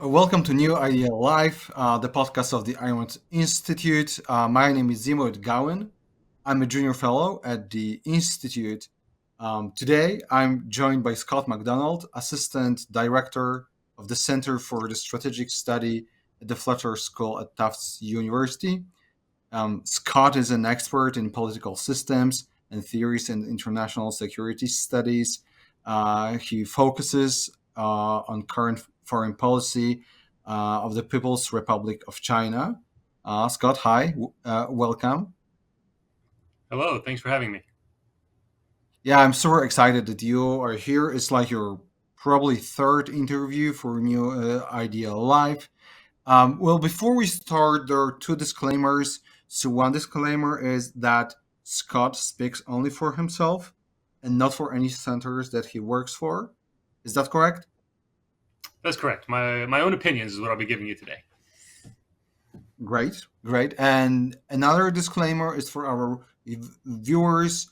Welcome to New Idea Live, the podcast of the Ireland Institute. My name is Ziemowit Gowin. I'm a junior fellow at the Institute. Today, I'm joined by Scott McDonald, Assistant Director of the Center for the Strategic Study at the Fletcher School at Tufts University. Scott is an expert in political systems and theories and international security studies. He focuses on current foreign policy of the People's Republic of China. Scott, hi, welcome. Hello, thanks for having me. Yeah, I'm super excited that you are here. It's like your probably third interview for New Idea Live. Well, before we start, there are two disclaimers. So, one disclaimer is that Scott speaks only for himself and not for any centers that he works for. Is that correct? That's correct. My own opinions is what I'll be giving you today. Great, great. And another disclaimer is for our viewers,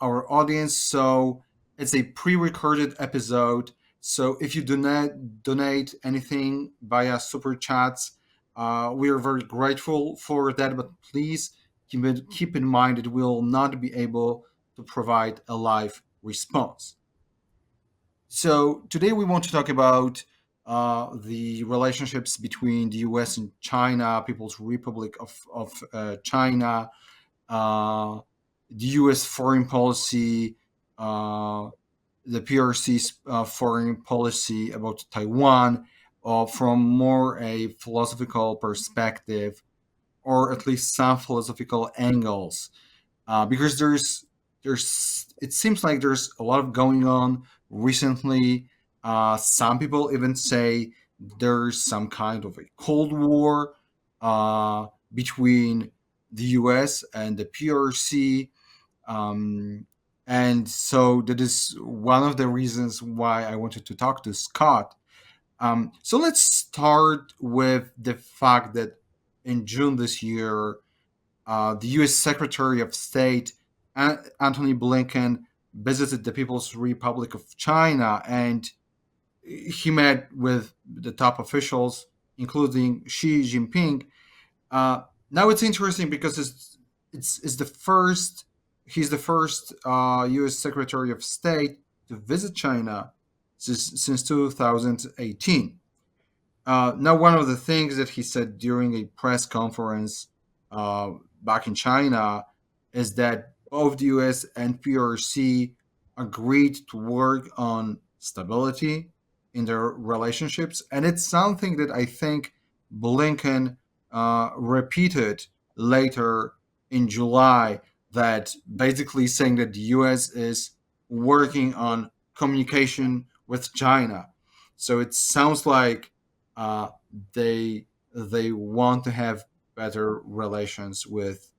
our audience. So, it's a pre recorded episode. So, if you do not donate anything via super chats, we are very grateful for that. But please keep in mind that we will not be able to provide a live response. So today we want to talk about the relationships between the U.S. and China, People's Republic of China, uh, the U.S. foreign policy, uh, the PRC's foreign policy about Taiwan, from more a philosophical perspective, or at least some philosophical angles, because there's it seems like there's a lot of going on recently. Some people even say there's some kind of a cold war between the US and the PRC. um, and so that is one of the reasons why I wanted to talk to Scott. So let's start with the fact that in June this year, the U.S. Secretary of State Antony Blinken visited the People's Republic of China, and he met with the top officials, including Xi Jinping. Uh, Now it's interesting because it's the first he's the first U.S. Secretary of State to visit China since 2018. Now, one of the things that he said during a press conference uh, back in China is that both the US and PRC agreed to work on stability in their relationships. And it's something that I think Blinken repeated later in July, that basically saying that the US is working on communication with China. So it sounds like uh, they they want to have better relations with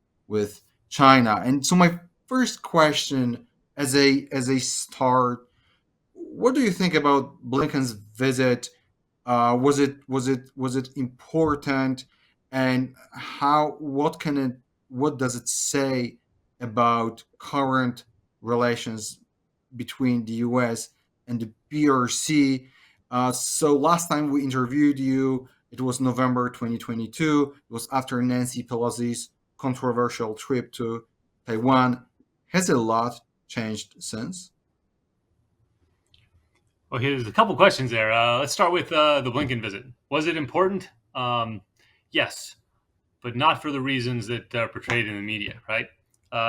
China. And so my first question, as a start, what do you think about Blinken's visit? Was it important, and how what does it say about current relations between the US and the PRC? So last time we interviewed you, it was November 2022. It was after Nancy Pelosi's controversial trip to Taiwan. Has a lot changed since? Well, here's a couple questions there. Let's start with the Blinken visit. Was it important? Yes, but not for the reasons that are portrayed in the media, right?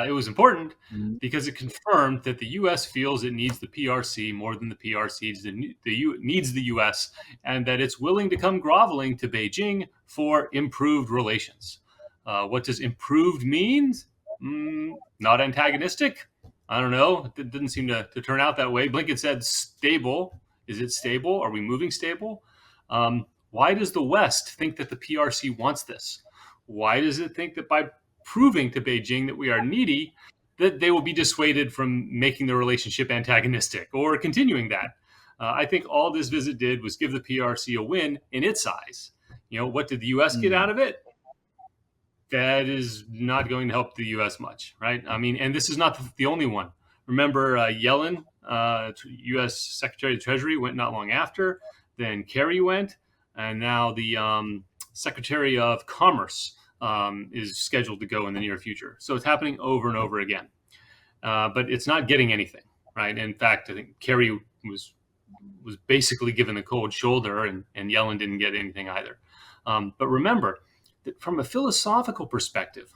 It was important Mm. because it confirmed that the U.S. feels it needs the PRC more than the PRC needs the U.S., and that it's willing to come groveling to Beijing for improved relations. What does improved mean? Not antagonistic? I don't know. It didn't seem to turn out that way. Blinken said stable. Is it stable? Are we moving stable? Why does the West think that the PRC wants this? Why does it think that by proving to Beijing that we are needy, that they will be dissuaded from making the relationship antagonistic or continuing that? I think all this visit did was give the PRC a win in its eyes. What did the U.S. get out Mm. of it? That is not going to help the U.S. much, right? I mean, and this is not the only one. Remember, Yellen, U.S. Secretary of the Treasury, went not long after. Then Kerry went. and now the Secretary of Commerce is scheduled to go in the near future. So it's happening over and over again, but it's not getting anything, right? In fact, I think Kerry was basically given the cold shoulder, and Yellen didn't get anything either. But remember that from a philosophical perspective,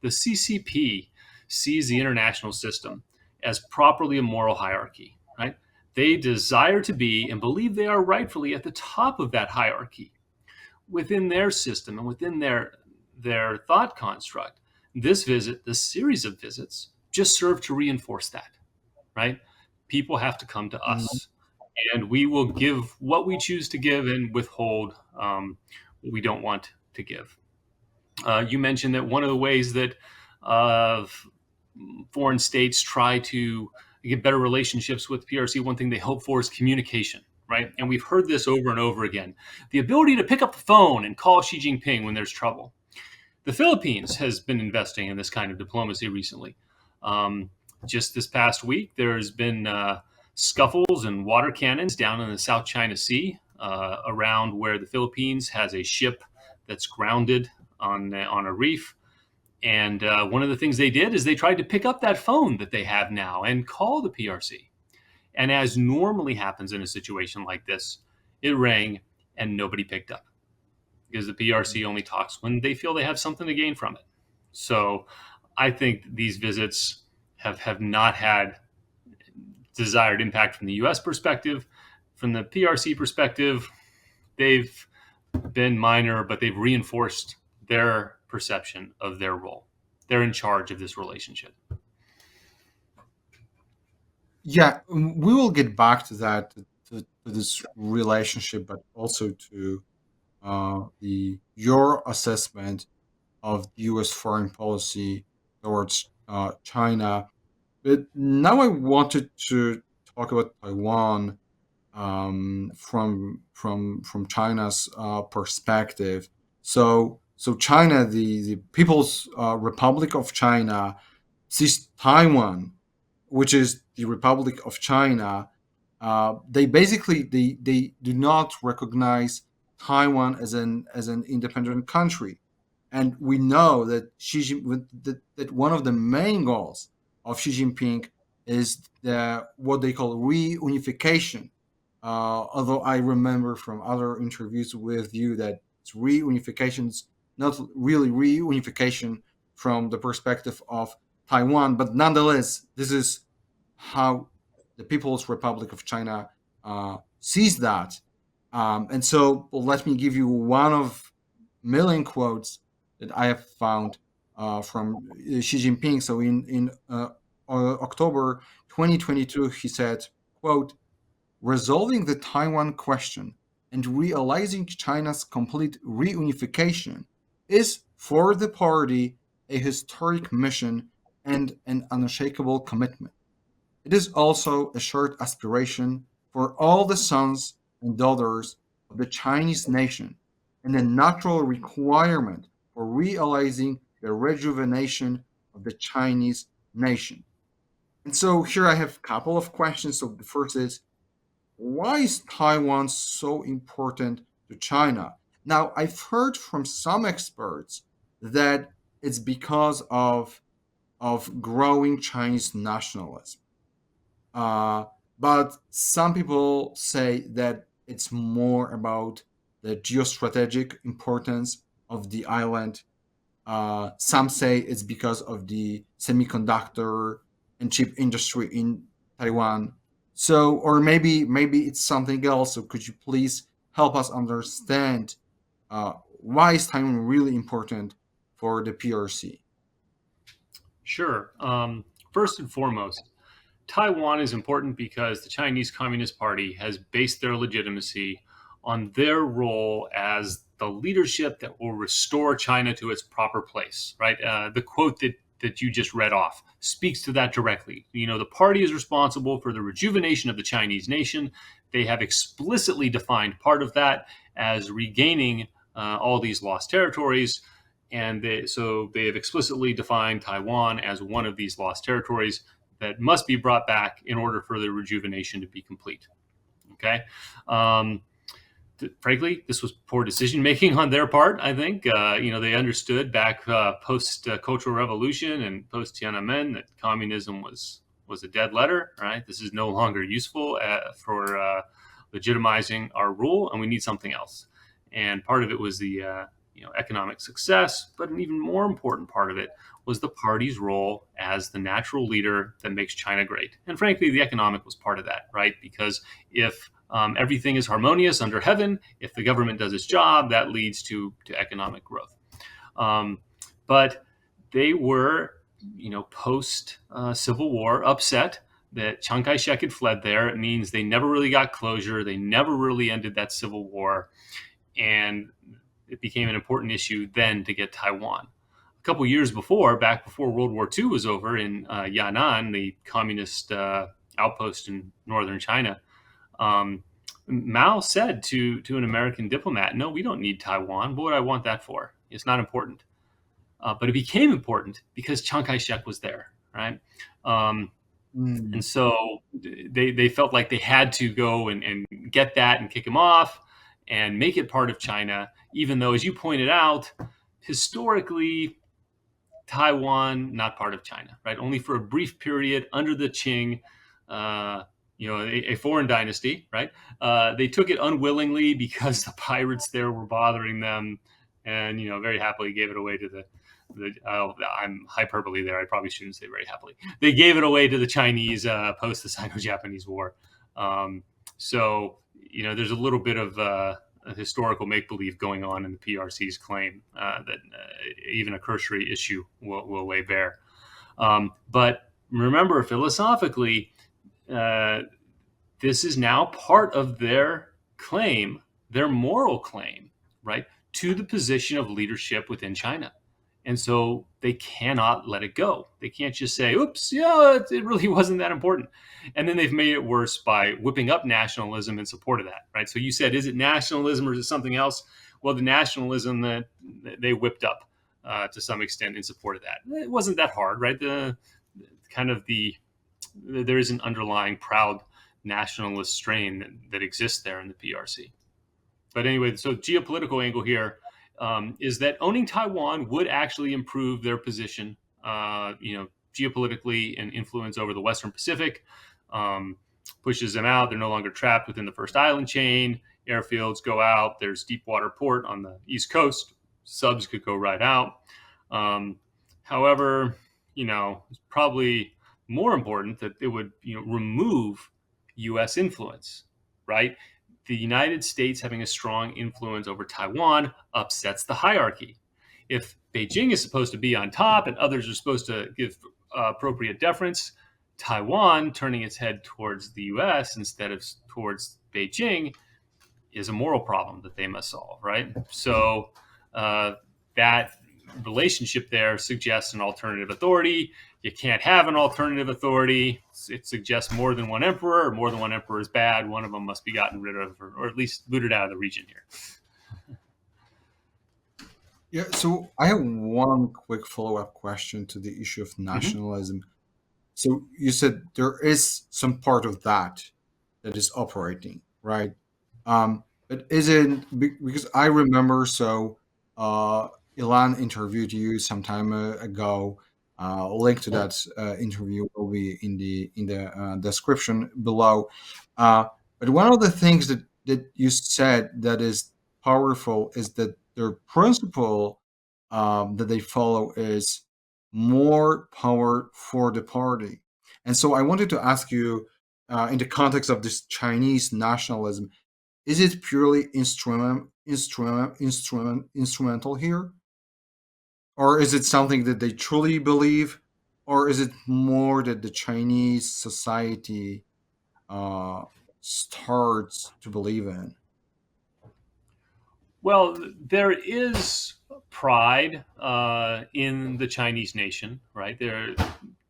the CCP sees the international system as properly a moral hierarchy, right? They desire to be and believe they are rightfully at the top of that hierarchy within their system and within their thought construct. This visit, this series of visits, just serve to reinforce that, right? People have to come to Mhm. us, and we will give what we choose to give and withhold what we don't want to give. You mentioned that one of the ways that uh, foreign states try to get better relationships with PRC, one thing they hope for is communication, right? And we've heard this over and over again. The ability to pick up the phone and call Xi Jinping when there's trouble. The Philippines has been investing in this kind of diplomacy recently. Um, just this past week, there's been scuffles and water cannons down in the South China Sea around where the Philippines has a ship that's grounded on a reef. And one of the things they did is they tried to pick up that phone that they have now and call the PRC. And as normally happens in a situation like this, it rang and nobody picked up because the PRC only talks when they feel they have something to gain from it. So I think these visits have not had desired impact from the US perspective. From the PRC perspective, they've been minor, but they've reinforced their perception of their role. They're in charge of this relationship. Yeah, we will get back to that, to this relationship, but also to the your assessment of U.S. foreign policy towards China. But now I wanted to talk about Taiwan, from China's perspective. So China, the People's Republic of China, sees Taiwan, which is the Republic of China. They basically they do not recognize Taiwan as an independent country, and we know that that one of the main goals of Xi Jinping is what they call reunification. Although I remember from other interviews with you that it's reunification is not really reunification from the perspective of Taiwan, but nonetheless, this is how the People's Republic of China sees that. And so, let me give you one of million quotes that I have found from Xi Jinping. So, in October 2022, he said, "quote Resolving the Taiwan question and realizing China's complete reunification is for the party a historic mission and an unshakable commitment. It is also a shared aspiration for all the sons and daughters of the Chinese nation and a natural requirement for realizing the rejuvenation of the Chinese nation." And so here I have a couple of questions. So the first is, why is Taiwan so important to China? Now, I've heard from some experts that it's because of growing Chinese nationalism. Uh, but some people say that it's more about the geostrategic importance of the island. Some say it's because of the semiconductor and chip industry in Taiwan. So, or maybe it's something else. So, could you please help us understand why is Taiwan really important for the PRC? Sure. First and foremost, Taiwan is important because the Chinese Communist Party has based their legitimacy on their role as the leadership that will restore China to its proper place, right? The quote that you just read off speaks to that directly. You know, the party is responsible for the rejuvenation of the Chinese nation. They have explicitly defined part of that as regaining all these lost territories. And so they have explicitly defined Taiwan as one of these lost territories that must be brought back in order for the rejuvenation to be complete. Okay. Um, frankly, this was poor decision making on their part. I think they understood back post Cultural Revolution and post Tiananmen that communism was a dead letter. Right, this is no longer useful for legitimizing our rule, and we need something else. And part of it was the economic success, but an even more important part of it was the party's role as the natural leader that makes China great. And frankly, the economic was part of that, right? Because if everything is harmonious under heaven, if the government does its job, that leads to economic growth. But they were, post Civil War, upset that Chiang Kai-shek had fled there. It means they never really got closure. They never really ended that civil war. And it became an important issue then to get Taiwan. A couple years before, back before World War II was over, in Yan'an, the communist outpost in northern China, Mao said to an American diplomat, "No, we don't need Taiwan. What would I want that for? It's not important." But it became important because Chiang Kai-shek was there, right? And so they felt like they had to go and get that and kick him off and make it part of China, even though, as you pointed out, historically, Taiwan, not part of China, right? Only for a brief period under the Qing, a foreign dynasty, right? They took it unwillingly because the pirates there were bothering them, and very happily gave it away to the I'm hyperbole there. I probably shouldn't say very happily. They gave it away to the Chinese post the Sino-Japanese War. So there's a little bit of a historical make-believe going on in the PRC's claim that even a cursory issue will lay bare. But remember, philosophically, this is now part of their claim, their moral claim, right, to the position of leadership within China. And so they cannot let it go. They can't just say, oops, it really wasn't that important. And then they've made it worse by whipping up nationalism in support of that, right? So you said, is it nationalism or is it something else? Well, the nationalism that they whipped up to some extent in support of that. It wasn't that hard, right? There is an underlying proud nationalist strain that exists there in the PRC. But anyway, so geopolitical angle here. Is that owning Taiwan would actually improve their position, geopolitically and influence over the Western Pacific, pushes them out. They're no longer trapped within the first island chain. Airfields go out. There's deep water port on the East Coast. Subs could go right out. However, it's probably more important that it would, remove U.S. influence, right? The United States having a strong influence over Taiwan upsets the hierarchy. If Beijing is supposed to be on top and others are supposed to give appropriate deference, Taiwan turning its head towards the U.S. instead of towards Beijing is a moral problem that they must solve, right? So that relationship there suggests an alternative authority. You can't have an alternative authority. It suggests more than one emperor, or more than one emperor is bad. One of them must be gotten rid of, or at least booted out of the region here. Yeah, so I have one quick follow-up question to the issue of nationalism. Mm-hmm. So you said there is some part of that is operating, right? But isn't, because I remember, Ilan interviewed you some time ago. Link to that interview will be in the description below. But one of the things that you said that is powerful is that their principle that they follow is more power for the party. And so I wanted to ask you, in the context of this Chinese nationalism, is it purely instrumental here? Or is it something that they truly believe? Or is it more that the Chinese society starts to believe in? Well, there is pride in the Chinese nation, right? They're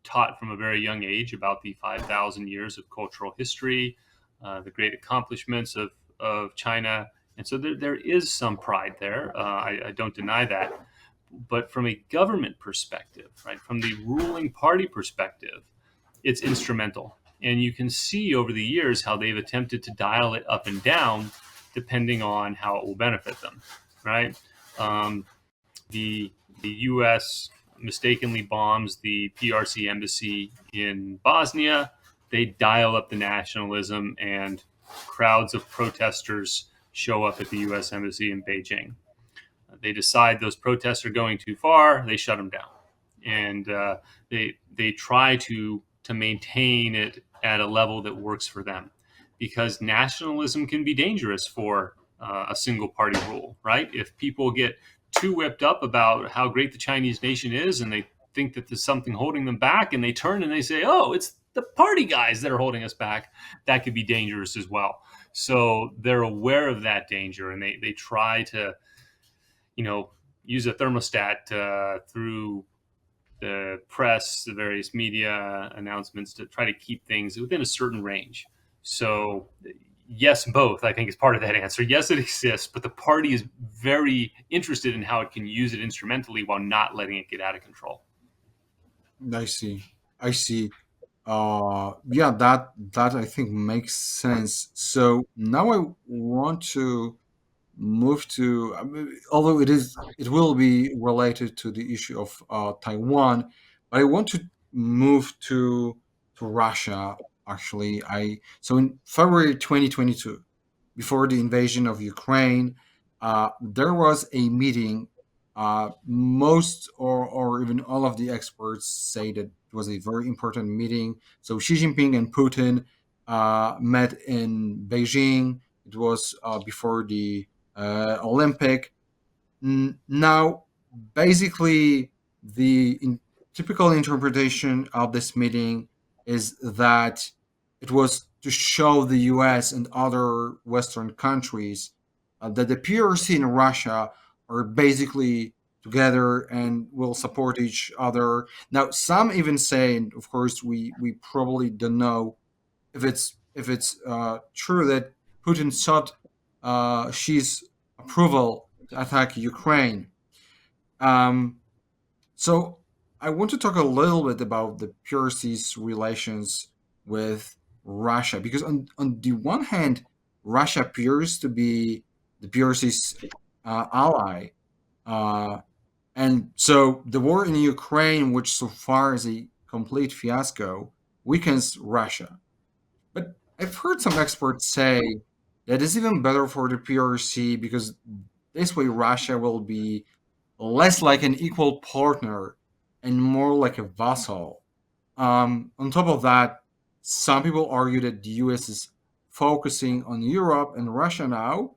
taught from a very young age about the 5,000 years of cultural history, the great accomplishments of China. And so there is some pride there. I don't deny that. But from a government perspective, right, from the ruling party perspective, it's instrumental. And you can see over the years how they've attempted to dial it up and down depending on how it will benefit them, right? Um, the U.S. mistakenly bombs the PRC embassy in Bosnia. They dial up the nationalism, and crowds of protesters show up at the U.S. embassy in Beijing. They decide those protests are going too far. They shut them down, and they try to maintain it at a level that works for them, because nationalism can be dangerous for a single party rule, right? If people get too whipped up about how great the Chinese nation is, and they think that there's something holding them back, and they turn and they say, "Oh, it's the party guys that are holding us back," that could be dangerous as well. So they're aware of that danger, and they try to, you know, use a thermostat through the press, the various media announcements, to try to keep things within a certain range. So, yes, both, I think, is part of that answer. Yes, it exists, but the party is very interested in how it can use it instrumentally while not letting it get out of control. I see. I see. Yeah, that I think makes sense. So now I want to move to, I mean, although it will be related to the issue of Taiwan, but I want to move to Russia. Actually, I so in February 2022, before the invasion of Ukraine, there was a meeting. Most or even all of the experts say that it was a very important meeting. So Xi Jinping and Putin met in Beijing. It was before the Olympic. Now, basically, typical interpretation of this meeting is that it was to show the US and other Western countries that the PRC and Russia are basically together and will support each other. Now, some even say, and of course, we probably don't know if it's true that Putin sought Xi's approval to attack Ukraine. Um, so I want to talk a little bit about the PRC's relations with Russia, because on the one hand, Russia appears to be the PRC's ally. Uh, and so the war in Ukraine, which so far is a complete fiasco, weakens Russia. But I've heard some experts say that it's even better for the PRC because this way Russia will be less like an equal partner and more like a vassal. On top of that, some people argue that the US is focusing on Europe and Russia now,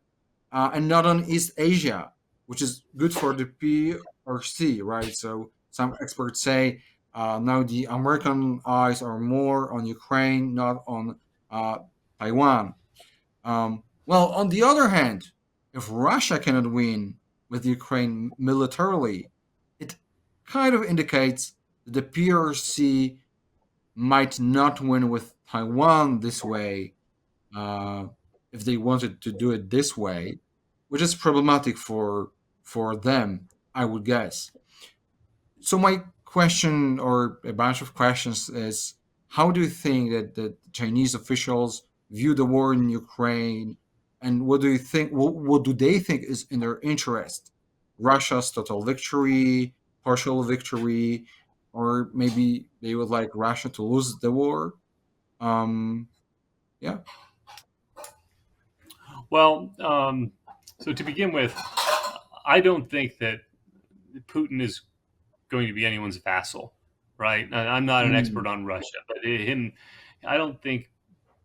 and not on East Asia, which is good for the PRC, right? So some experts say now the American eyes are more on Ukraine, not on uh, Taiwan. Well, on the other hand, if Russia cannot win with Ukraine militarily, it kind of indicates that the PRC might not win with Taiwan this way uh, if they wanted to do it this way, which is problematic for them, I would guess. So my question, or a bunch of questions, is how do you think that the Chinese officials view the war in Ukraine, and what do you think? What do they think is in their interest? Russia's total victory, partial victory, or maybe they would like Russia to lose the war? Um, yeah. Well, so to begin with, I don't think that Putin is going to be anyone's vassal, right? I'm not an Mm, expert on Russia, but him, I don't think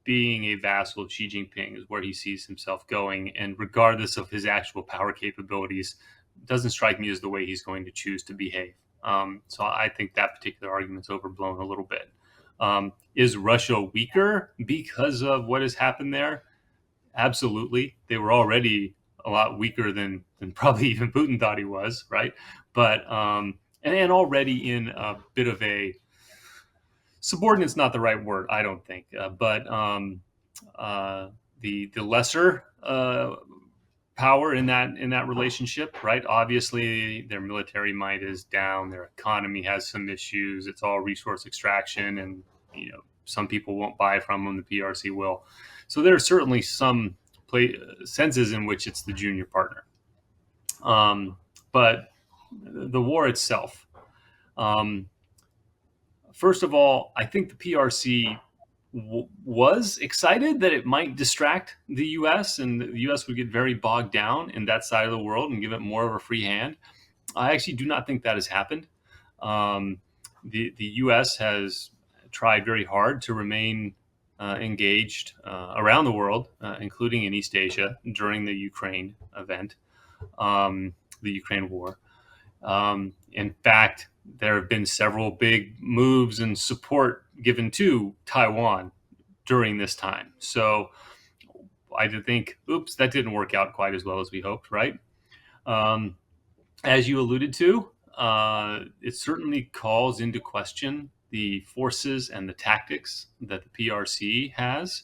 being a vassal of Xi Jinping is where he sees himself going. And regardless of his actual power capabilities, doesn't strike me as the way he's going to choose to behave. So I think that particular argument's overblown a little bit. Is Russia weaker because of what has happened there? Absolutely. They were already a lot weaker than probably even Putin thought he was, right? But and already in a bit of a subordinate's not the right word, I don't think, but the lesser power in that relationship, right? Obviously, their military might is down, their economy has some issues. It's all resource extraction, and some people won't buy from them. The PRC will. So there's certainly some senses in which it's the junior partner. But the war itself, um, first of all, I think the PRC was excited that it might distract the U.S. and the U.S. would get very bogged down in that side of the world and give it more of a free hand. I actually do not think that has happened. Um, the U.S. has tried very hard to remain engaged around the world, including in East Asia during the Ukraine event, the Ukraine war. In fact, there have been several big moves and support given to Taiwan during this time. So I did think, oops, that didn't work out quite as well as we hoped, right? Um, as you alluded to, it certainly calls into question the forces and the tactics that the PRC has,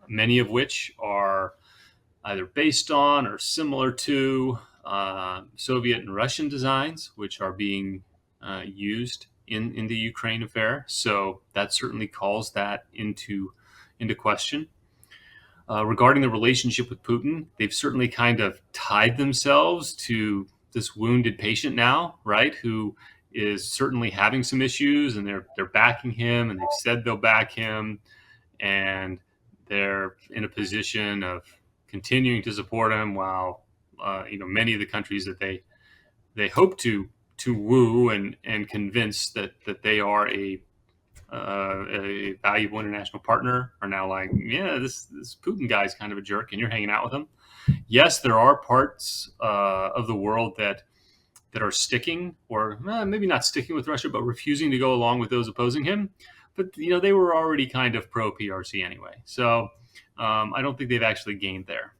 many of which are either based on or similar to Soviet and Russian designs, which are being used in the Ukraine affair. So that certainly calls that into question. Regarding the relationship with Putin, they've certainly kind of tied themselves to this wounded patient now, right? Who is certainly having some issues, and they're backing him, and they've said they'll back him, and they're in a position of continuing to support him while many of the countries that they hope to woo and convince that they are a valuable international partner are now like, yeah, this Putin guy's kind of a jerk, and you're hanging out with him. Yes, there are parts of the world that are sticking, or maybe not sticking with Russia, but refusing to go along with those opposing him. But they were already kind of pro PRC anyway, so I don't think they've actually gained there.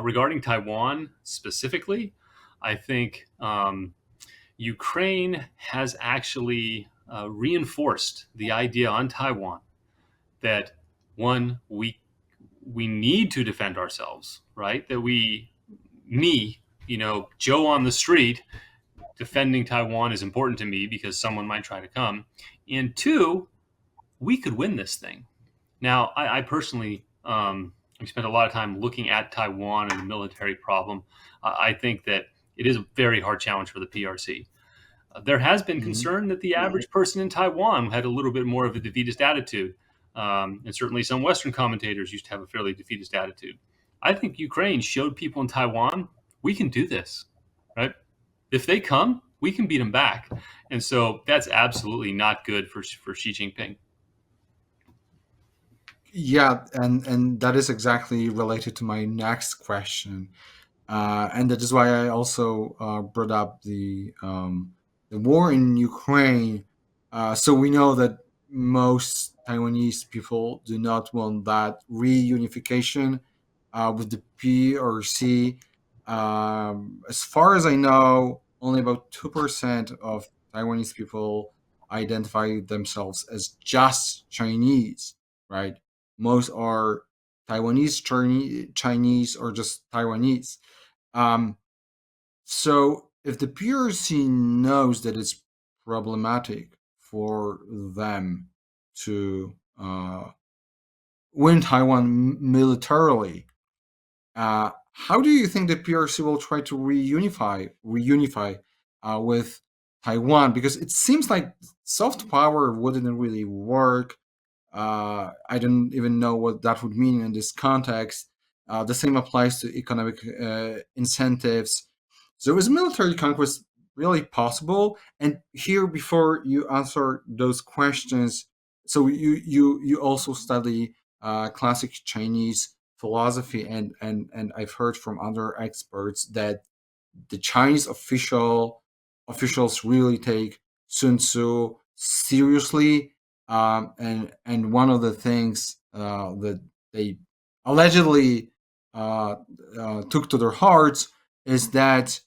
Regarding Taiwan specifically, I think Ukraine has actually reinforced the idea on Taiwan that one, we need to defend ourselves, right? That Joe on the street, defending Taiwan is important to me because someone might try to come. And two, we could win this thing. Now, I personally spent a lot of time looking at Taiwan and the military problem. I think that it is a very hard challenge for the PRC. There has been Mhm. concern that the average person in Taiwan had a little bit more of a defeatist attitude. And certainly some Western commentators used to have a fairly defeatist attitude. I think Ukraine showed people in Taiwan, we can do this, right? If they come, we can beat them back. And so that's absolutely not good for Xi Jinping. Yeah, and that is exactly related to my next question, and that is why I also brought up the war in Ukraine. So we know that most Taiwanese people do not want that reunification with the PRC. As far as I know, only about 2% of Taiwanese people identify themselves as just Chinese, right? Most are Chinese, or just Taiwanese. Um, so if the PRC knows that it's problematic for them to win Taiwan militarily, how do you think the PRC will try to reunify with Taiwan? Because it seems like soft power wouldn't really work. I don't even know what that would mean in this context. The same applies to economic incentives. So, is military conquest really possible? And here, before you answer those questions, so you also study classic Chinese philosophy, and I've heard from other experts that the Chinese officials really take Sun Tzu seriously, and one of the things that they allegedly took to their hearts is that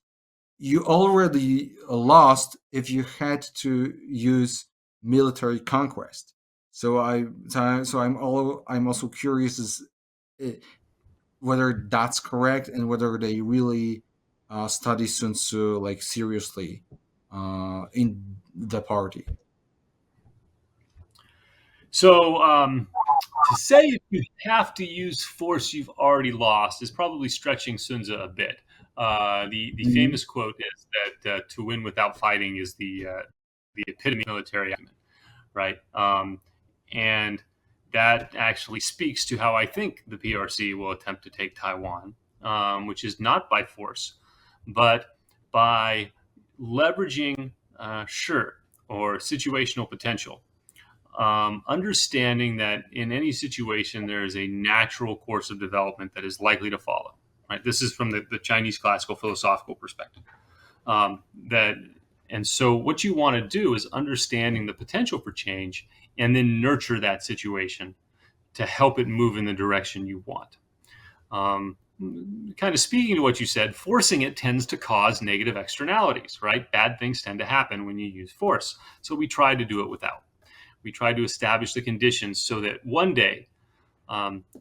you already lost if you had to use military conquest. I'm also curious as eh, whether that's correct, and whether they really study Sun Tzu like seriously in the party. So To say if you have to use force you've already lost is probably stretching Sun Tzu a bit. The Mhm. famous quote is that to win without fighting is the epitome of military acumen, right? And that actually speaks to how I think the PRC will attempt to take Taiwan, which is not by force, but by leveraging sure or situational potential, understanding that in any situation there is a natural course of development that is likely to follow. Right. This is from the Chinese classical philosophical perspective. That and so what you want to do is understanding the potential for change and then nurture that situation to help it move in the direction you want. Um, Kind of speaking to what you said, forcing it tends to cause negative externalities, right? Bad things tend to happen when you use force. So we try to do it without. We try to establish the conditions so that one day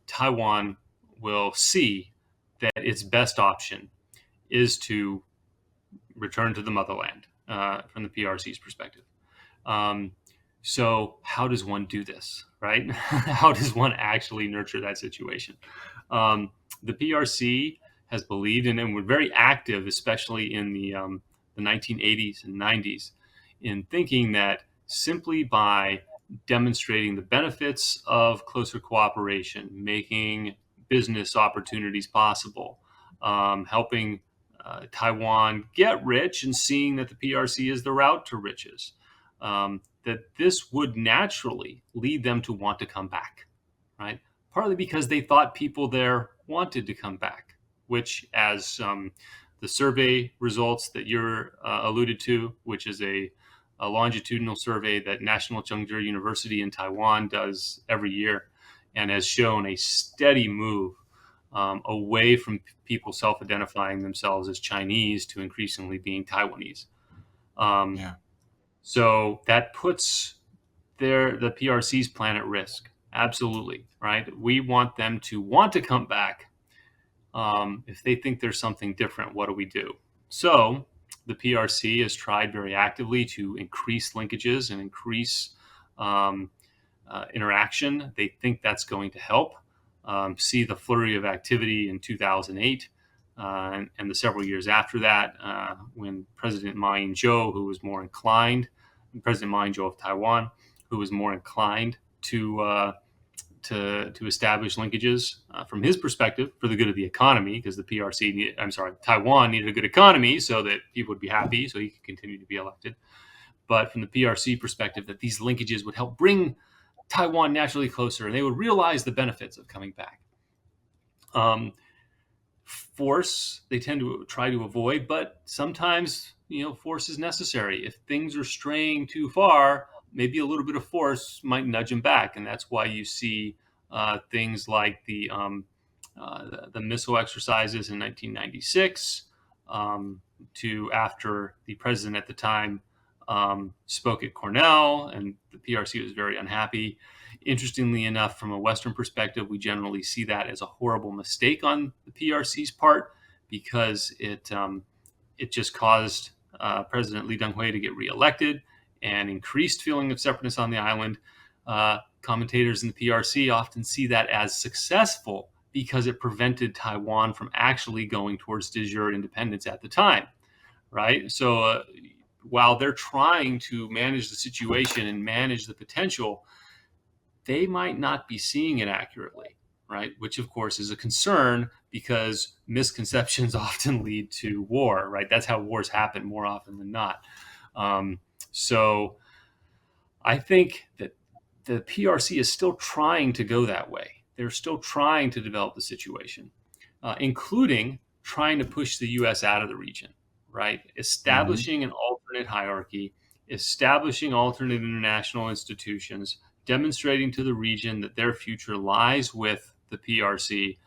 Taiwan will see that its best option is to return to the motherland from the PRC's perspective. Um, so, how does one do this, right? How does one actually nurture that situation? The PRC has believed, and were very active, especially in the 1980s and 90s, in thinking that simply by demonstrating the benefits of closer cooperation, making business opportunities possible, helping Taiwan get rich, and seeing that the PRC is the route to riches, that this would naturally lead them to want to come back, right? Partly because they thought people there wanted to come back, which, as the survey results that you're alluded to, which is a longitudinal survey that National Chengchi University in Taiwan does every year, and has shown a steady move away from people self-identifying themselves as Chinese to increasingly being Taiwanese. Um, Yeah. so that puts the PRC's plan at risk. Absolutely, right? We want them to want to come back. If they think there's something different, what do we do? So the PRC has tried very actively to increase linkages and increase um, interaction. They think that's going to help. See the flurry of activity in 2008 and the several years after that, when President Ma Ying-jeou, who was more inclined, President Ma Ying-jeou of Taiwan, who was more inclined to establish linkages from his perspective for the good of the economy, because the PRC, Taiwan needed a good economy so that people would be happy, so he could continue to be elected. But from the PRC perspective, that these linkages would help bring Taiwan naturally closer, and they would realize the benefits of coming back. Force they tend to try to avoid, but sometimes force is necessary. If things are straying too far, maybe a little bit of force might nudge them back, and that's why you see things like the missile exercises in 1996, to after the president at the time spoke at Cornell, and the PRC was very unhappy. Interestingly enough, from a Western perspective, we generally see that as a horrible mistake on the PRC's part, because it just caused President Lee Teng-hui to get reelected and increased feeling of separateness on the island. Commentators in the PRC often see that as successful because it prevented Taiwan from actually going towards de jure independence at the time, right? So while they're trying to manage the situation and manage the potential, they might not be seeing it accurately, right? Which, of course, is a concern, because misconceptions often lead to war, right? That's how wars happen more often than not. So I think that the PRC is still trying to go that way. They're still trying to develop the situation, including trying to push the U.S. out of the region, right? Mhm. Establishing an alternate hierarchy, establishing alternate international institutions, demonstrating to the region that their future lies with the PRC.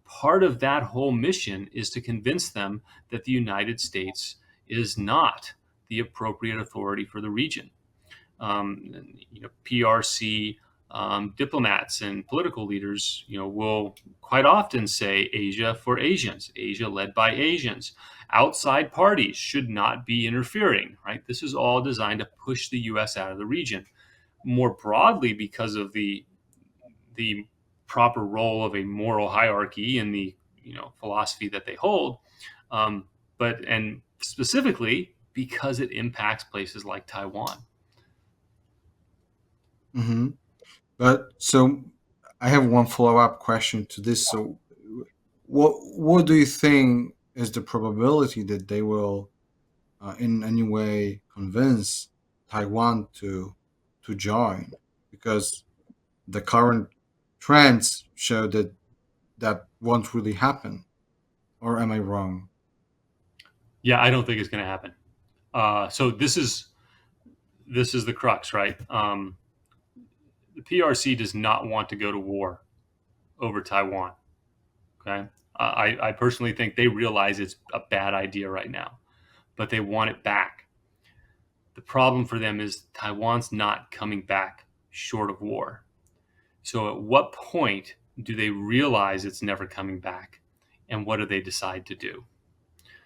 Part of that whole mission is to convince them that the United States is not the appropriate authority for the region. PRC diplomats and political leaders, will quite often say Asia for Asians, Asia led by Asians. Outside parties should not be interfering, right? This is all designed to push the U.S. out of the region. More broadly, because of the the proper role of a moral hierarchy in the philosophy that they hold, but and specifically because it impacts places like Taiwan. Hmm. But so I have one follow-up question to this. So what do you think is the probability that they will in any way convince Taiwan to join? Because the current trends show that that won't really happen. Or am I wrong? Yeah, I don't think it's going to happen. So this is the crux, right? The PRC does not want to go to war over Taiwan. Okay, I personally think they realize it's a bad idea right now, but they want it back. The problem for them is Taiwan's not coming back short of war. So at what point do they realize it's never coming back? And what do they decide to do?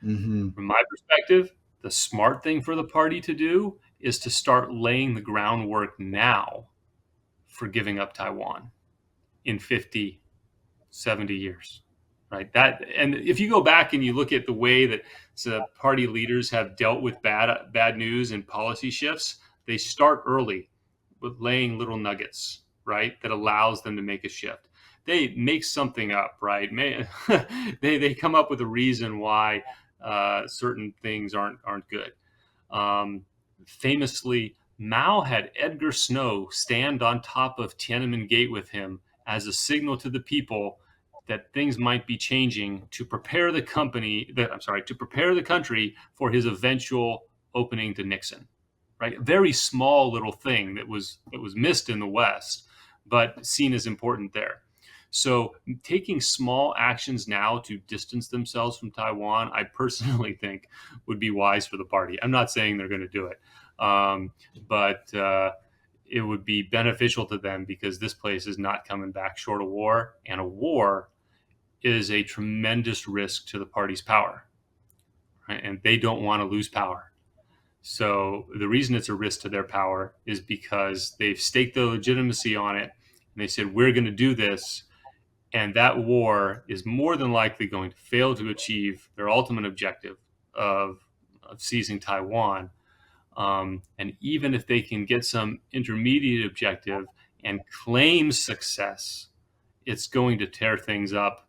Hmm. From my perspective, the smart thing for the party to do is to start laying the groundwork now for giving up Taiwan in 50, 70 years. Right? That, and if you go back and you look at the way that the party leaders have dealt with bad news and policy shifts, they start early with laying little nuggets, right? That allows them to make a shift. They make something up, right? They come up with a reason why certain things aren't good. Famously, Mao had Edgar Snow stand on top of Tiananmen Gate with him as a signal to the people that things might be changing to prepare to prepare the country for his eventual opening to Nixon. Right, a very small little thing that was missed in the West, but seen as important there. So taking small actions now to distance themselves from Taiwan, I personally think would be wise for the party. I'm not saying they're going to do it, but it would be beneficial to them because this place is not coming back short of war, and a war is a tremendous risk to the party's power, right? And they don't want to lose power. So the reason it's a risk to their power is because they've staked their legitimacy on it, and they said, we're going to do this. And that war is more than likely going to fail to achieve their ultimate objective of seizing Taiwan. And even if they can get some intermediate objective and claim success, it's going to tear things up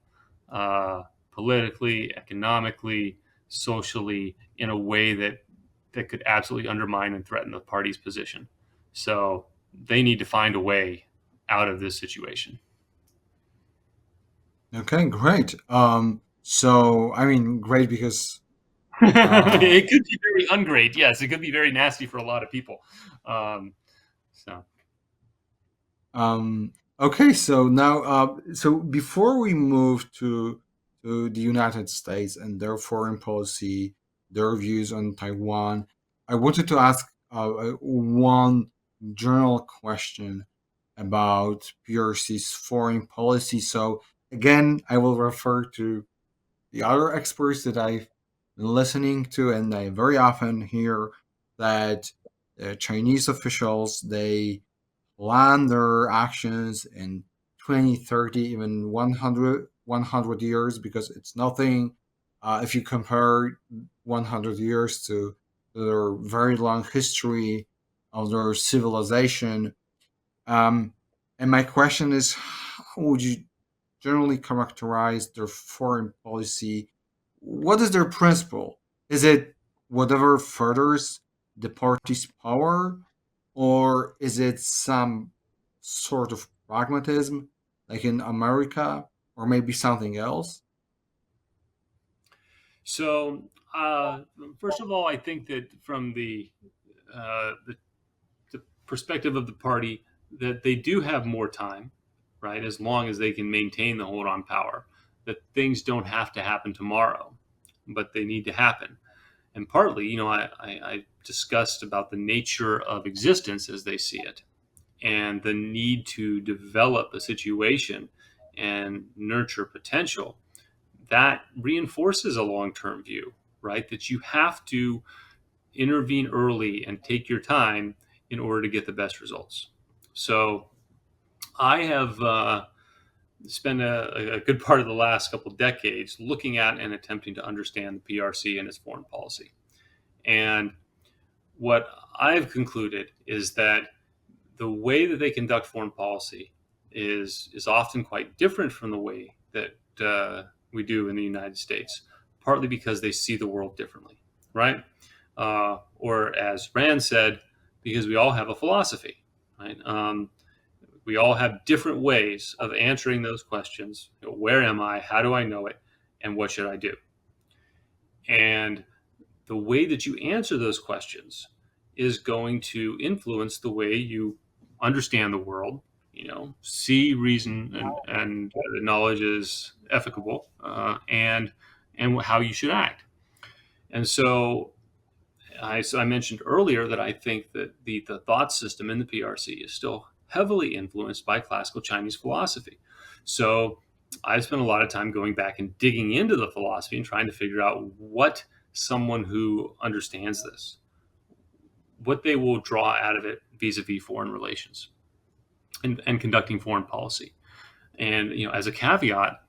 politically, economically, socially, in a way that could absolutely undermine and threaten the party's position. So they need to find a way out of this situation. Okay, great. So I mean, great because uh, It could be very ungreat. Yes, it could be very nasty for a lot of people. Um, so okay, so now, so before we move to the United States and their foreign policy, their views on Taiwan, I wanted to ask one general question about PRC's foreign policy. So again, I will refer to the other experts that I've been listening to, and I very often hear that Chinese officials they plan their actions in 20, 30, even 100 years because it's nothing if you compare 100 years to their very long history of their civilization. Um, and my question is, how would you generally characterize their foreign policy? What is their principle? Is it whatever furthers the party's power, or is it some sort of pragmatism, like in America, or maybe something else? so first of all, I think that from the perspective of the party, that they do have more time, right? As long as they can maintain the hold on power, that things don't have to happen tomorrow, but they need to happen. And partly, I discussed about the nature of existence as they see it and the need to develop a situation and nurture potential that reinforces a long term view, right? That you have to intervene early and take your time in order to get the best results. So I have spent a good part of the last couple of decades looking at and attempting to understand the PRC and its foreign policy. And what I've concluded is that the way that they conduct foreign policy is often quite different from the way that we do in the United States, partly because they see the world differently, right? Or as Rand said, because we all have a philosophy, right? We all have different ways of answering those questions. Where am I? How do I know it? And what should I do? And the way that you answer those questions is going to influence the way you understand the world, see reason and knowledge is efficable, and how you should act. And so I mentioned earlier that I think that the thought system in the PRC is still heavily influenced by classical Chinese philosophy. So I've spent a lot of time going back and digging into the philosophy and trying to figure out what someone who understands this, what they will draw out of it vis-a-vis foreign relations and conducting foreign policy. And as a caveat,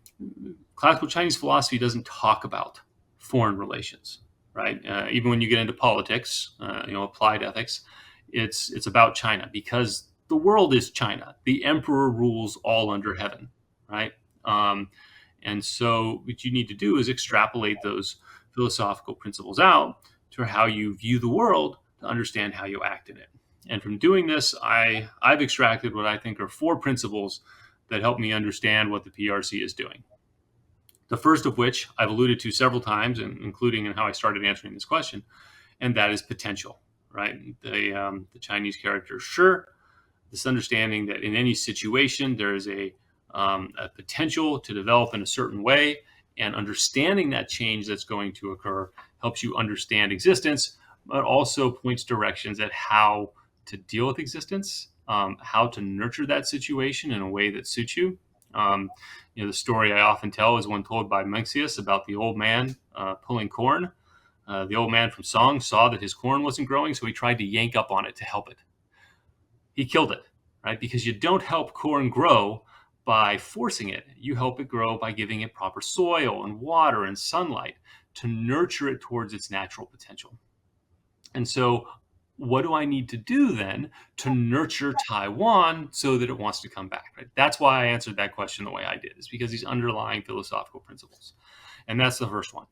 classical Chinese philosophy doesn't talk about foreign relations, right? Even when you get into politics, applied ethics, it's about China because the world is China. The emperor rules all under heaven, right? And so what you need to do is extrapolate those philosophical principles out to how you view the world to understand how you act in it. And from doing this, I've extracted what I think are 4 principles that help me understand what the PRC is doing. The first of which I've alluded to several times, including in how I started answering this question, and that is potential, right? The Chinese character sure, this understanding that in any situation there is a potential to develop in a certain way, and understanding that change that's going to occur helps you understand existence, but also points directions at how to deal with existence, how to nurture that situation in a way that suits you. The story I often tell is one told by Mencius about the old man pulling corn. The old man from Song saw that his corn wasn't growing, so he tried to yank up on it to help it. He killed it, right? Because you don't help corn grow by forcing it. You help it grow by giving it proper soil and water and sunlight to nurture it towards its natural potential. And so what do I need to do then to nurture Taiwan so that it wants to come back, right? That's why I answered that question the way I did, is because these underlying philosophical principles. And that's the first one,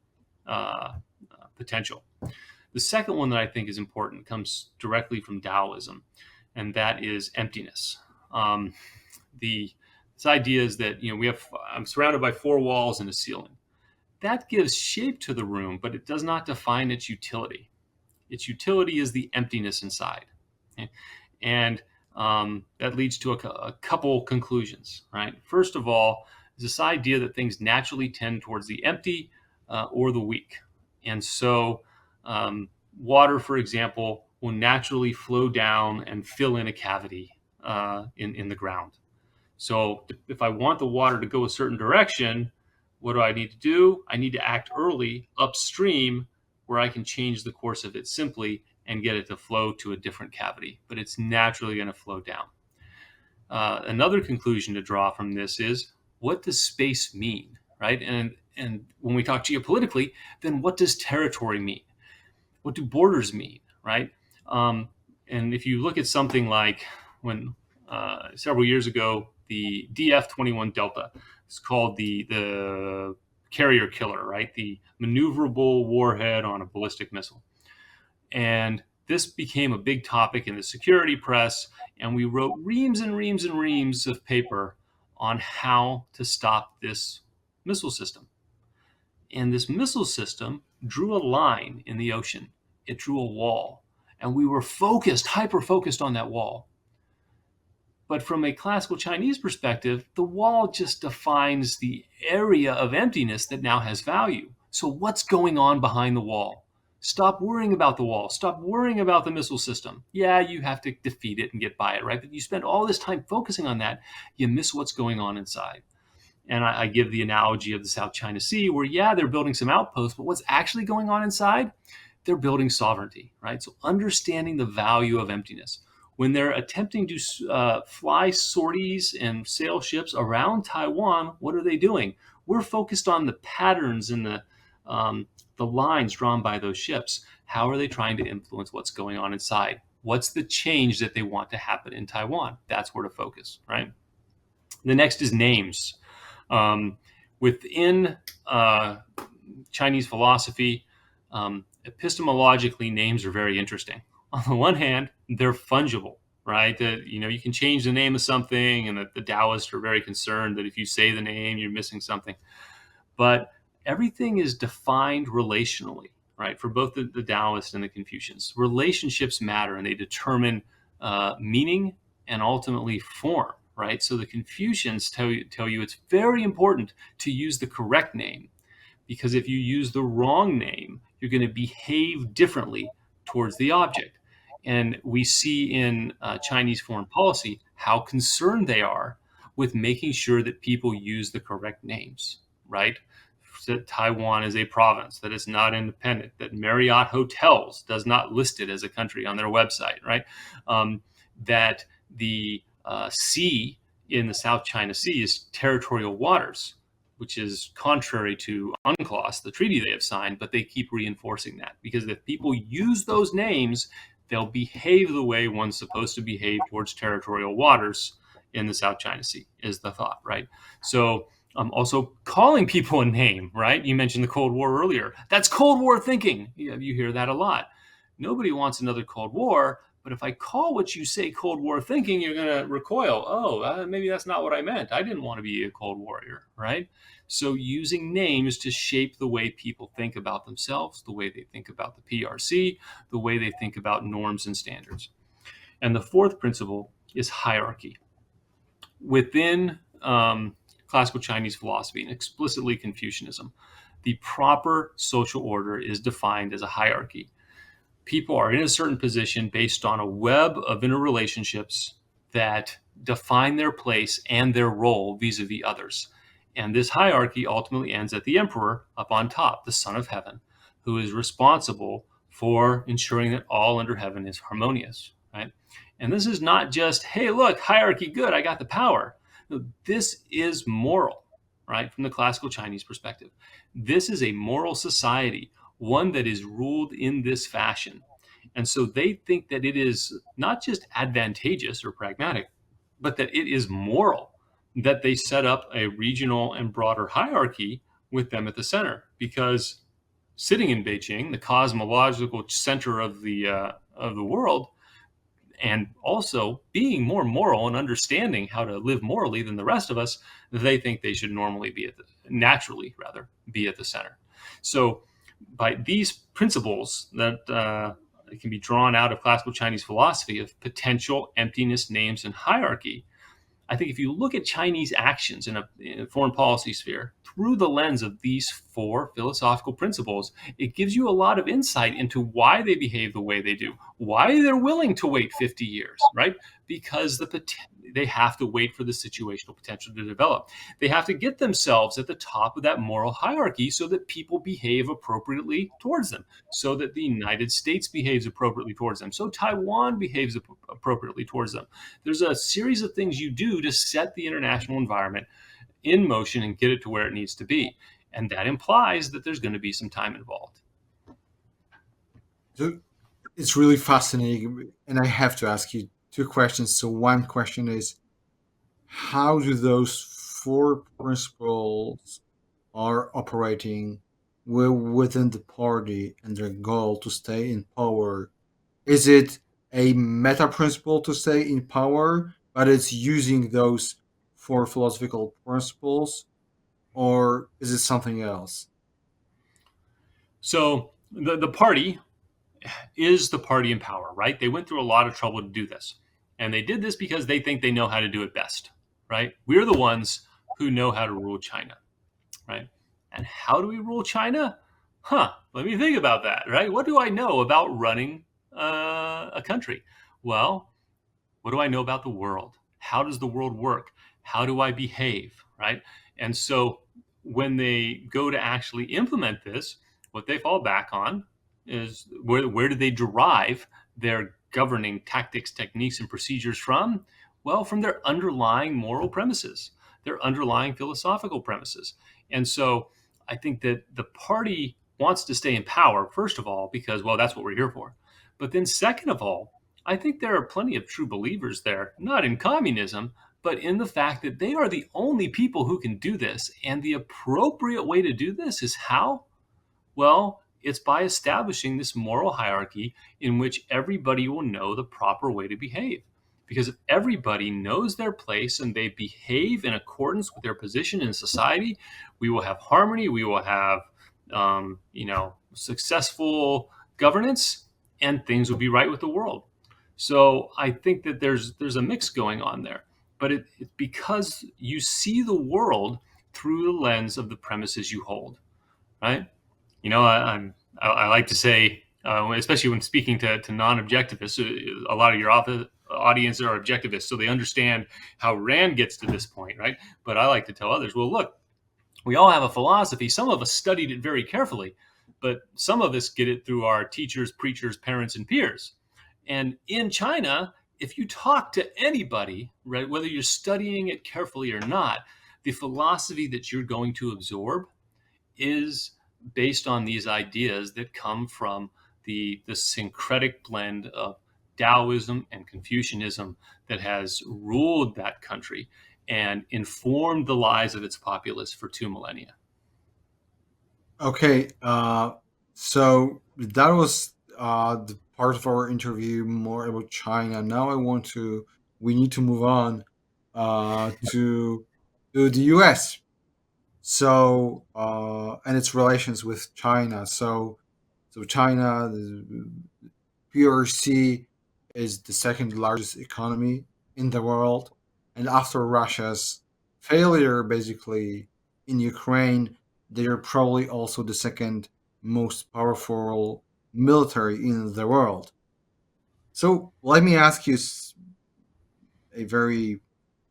potential. The second one that I think is important comes directly from Taoism, and that is emptiness. This idea is that I'm surrounded by 4 walls and a ceiling. That gives shape to the room, but it does not define its utility. Its utility is the emptiness inside. Okay? And that leads to a couple conclusions, right? First of all, is this idea that things naturally tend towards the empty or the weak. And so water, for example, will naturally flow down and fill in a cavity in the ground. So if I want the water to go a certain direction, what do I need to do? I need to act early upstream where I can change the course of it simply and get it to flow to a different cavity, but it's naturally going to flow down. Another conclusion to draw from this is, what does space mean, right? And when we talk geopolitically, then what does territory mean? What do borders mean, right? And if you look at something like when several years ago, the DF-21 Delta is called the carrier killer, right? The maneuverable warhead on a ballistic missile. And this became a big topic in the security press, and we wrote reams and reams and reams of paper on how to stop this missile system. And this missile system drew a line in the ocean. It drew a wall, and we were hyper-focused on that wall. But from a classical Chinese perspective, the wall just defines the area of emptiness that now has value. So what's going on behind the wall? Stop worrying about the wall. Stop worrying about the missile system. Yeah, you have to defeat it and get by it, right? But you spend all this time focusing on that, you miss what's going on inside. And I give the analogy of the South China Sea where, yeah, they're building some outposts, but what's actually going on inside? They're building sovereignty, right? So understanding the value of emptiness. when they're attempting to fly sorties and sail ships around Taiwan, what are they doing? We're focused on the patterns and the lines drawn by those ships. How are they trying to influence what's going on inside? What's the change that they want to happen in Taiwan? That's where to focus, right? The next is names. Within Chinese philosophy, epistemologically, names are very interesting. On the one hand, they're fungible, right? That you can change the name of something, and the Taoists are very concerned that if you say the name, you're missing something. But everything is defined relationally, right? For both the Taoists and the Confucians, relationships matter, and they determine meaning and ultimately form, right? So the Confucians tell you it's very important to use the correct name, because if you use the wrong name, you're going to behave differently towards the object. And we see in Chinese foreign policy how concerned they are with making sure that people use the correct names, right? That Taiwan is a province, that it's not independent, that Marriott Hotels does not list it as a country on their website, right? That the sea in the South China Sea is territorial waters, which is contrary to UNCLOS, the treaty they have signed, but they keep reinforcing that, because if people use those names, they'll behave the way one's supposed to behave towards territorial waters in the South China Sea, is the thought, right? So also calling people a name, right? You mentioned the Cold War earlier. That's Cold War thinking. You hear that a lot. Nobody wants another Cold War, but if I call what you say Cold War thinking, you're going to recoil. Oh, maybe that's not what I meant. I didn't want to be a Cold Warrior, right? So using names to shape the way people think about themselves, the way they think about the PRC, the way they think about norms and standards. And the fourth principle is hierarchy. Within classical Chinese philosophy, and explicitly Confucianism, the proper social order is defined as a hierarchy. People are in a certain position based on a web of interrelationships that define their place and their role vis-a-vis others. And this hierarchy ultimately ends at the emperor up on top, the son of heaven, who is responsible for ensuring that all under heaven is harmonious, right? And this is not just, hey, look, hierarchy, good, I got the power. No, this is moral, right? From the classical Chinese perspective. This is a moral society, one that is ruled in this fashion. And so they think that it is not just advantageous or pragmatic, but that it is moral that they set up a regional and broader hierarchy with them at the center. Because sitting in Beijing, the cosmological center of the world, and also being more moral and understanding how to live morally than the rest of us, they think they should naturally be at the center. So by these principles that can be drawn out of classical Chinese philosophy of potential, emptiness, names, and hierarchy, I think if you look at Chinese actions in a foreign policy sphere through the lens of these four philosophical principles, it gives you a lot of insight into why they behave the way they do, why they're willing to wait 50 years, right? Because they have to wait for the situational potential to develop. They have to get themselves at the top of that moral hierarchy so that people behave appropriately towards them, so that the United States behaves appropriately towards them, so Taiwan behaves appropriately towards them. There's a series of things you do to set the international environment in motion and get it to where it needs to be. And that implies that there's going to be some time involved. So it's really fascinating, and I have to ask you two questions. So one question is, how do those four principles are operating within the party and their goal to stay in power? Is it a meta principle to stay in power, but it's using those four philosophical principles, or is it something else? So the party is the party in power, right? They went through a lot of trouble to do this. And they did this because they think they know how to do it best, right? We're the ones who know how to rule China, right? And how do we rule China? Let me think about that, right? What do I know about running a country? Well, what do I know about the world? How does the world work? How do I behave, right? And so when they go to actually implement this, what they fall back on is where do they derive their governing tactics, techniques, and procedures from? Well, from their underlying moral premises, their underlying philosophical premises. And so I think that the party wants to stay in power, first of all, because, well, that's what we're here for. But then, second of all, I think there are plenty of true believers there, not in communism, but in the fact that they are the only people who can do this. And the appropriate way to do this is how? Well, it's by establishing this moral hierarchy in which everybody will know the proper way to behave. Because if everybody knows their place and they behave in accordance with their position in society, we will have harmony, we will have, successful governance, and things will be right with the world. So I think that there's a mix going on there, but it's because you see the world through the lens of the premises you hold, right? I like to say, especially when speaking to non-objectivists, a lot of your audience are objectivists, so they understand how Rand gets to this point, right? But I like to tell others, well, look, we all have a philosophy. Some of us studied it very carefully, but some of us get it through our teachers, preachers, parents, and peers. And in China, if you talk to anybody, right, whether you're studying it carefully or not, the philosophy that you're going to absorb is based on these ideas that come from the syncretic blend of Taoism and Confucianism that has ruled that country and informed the lives of its populace for 2 millennia. Okay, so that was the part of our interview more about China. Now we need to move on to the US. So, and its relations with China. So China, the PRC is the second largest economy in the world. And after Russia's failure, basically, in Ukraine, they are probably also the second most powerful military in the world. So let me ask you a very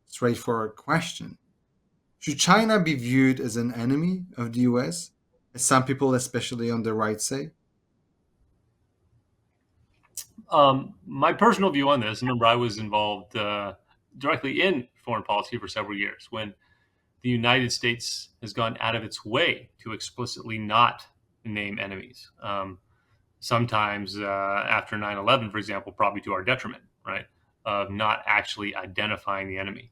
straightforward question. Should China be viewed as an enemy of the US, as some people, especially on the right, say? My personal view on this, remember, I was involved directly in foreign policy for several years when the United States has gone out of its way to explicitly not name enemies. Sometimes after 9/11, for example, probably to our detriment, right? Of not actually identifying the enemy.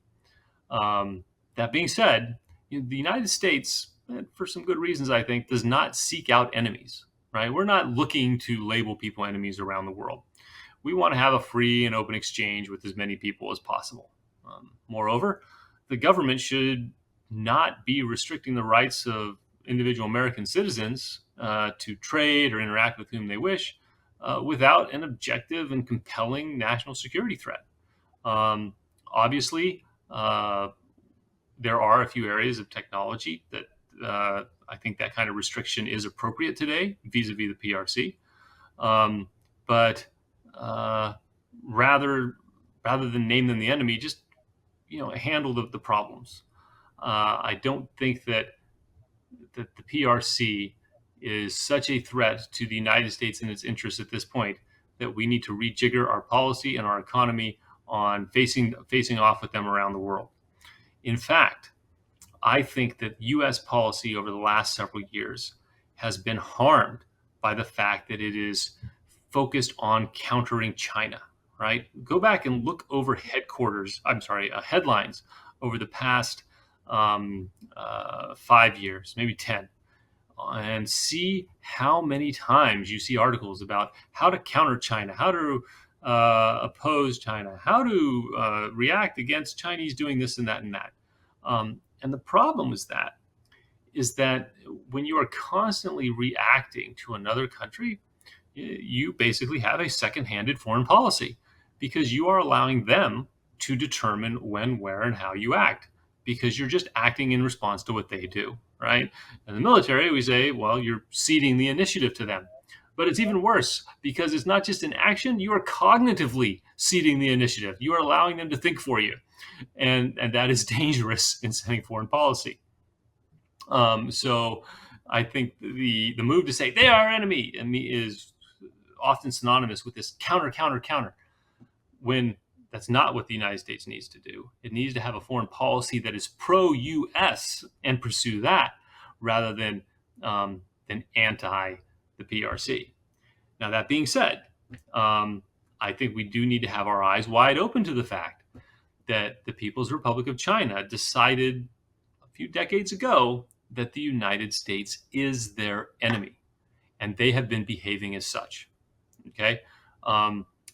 That being said, the United States, for some good reasons, I think, does not seek out enemies, right? We're not looking to label people enemies around the world. We want to have a free and open exchange with as many people as possible. Moreover, the government should not be restricting the rights of individual American citizens to trade or interact with whom they wish without an objective and compelling national security threat. Obviously, there are a few areas of technology that I think that kind of restriction is appropriate today vis-a-vis the PRC. But rather than name them the enemy, just handle the problems. I don't think that the PRC is such a threat to the United States and its interests at this point that we need to rejigger our policy and our economy on facing off with them around the world. In fact, I think that U.S. policy over the last several years has been harmed by the fact that it is focused on countering China, right? Go back and look over headlines over the past 5 years, maybe 10, and see how many times you see articles about how to counter China, how to oppose China, how to react against Chinese doing this and that and that. And the problem is that when you are constantly reacting to another country, you basically have a second-handed foreign policy because you are allowing them to determine when, where, and how you act because you're just acting in response to what they do, right? In the military, we say, well, you're ceding the initiative to them. But it's even worse because it's not just an action, you are cognitively ceding the initiative. You are allowing them to think for you. And that is dangerous in setting foreign policy. So I think the move to say they are our enemy is often synonymous with this counter. when that's not what the United States needs to do. It needs to have a foreign policy that is pro-U.S. and pursue that rather than anti the PRC. Now, that being said, I think we do need to have our eyes wide open to the fact that the People's Republic of China decided a few decades ago that the United States is their enemy, and they have been behaving as such. Okay,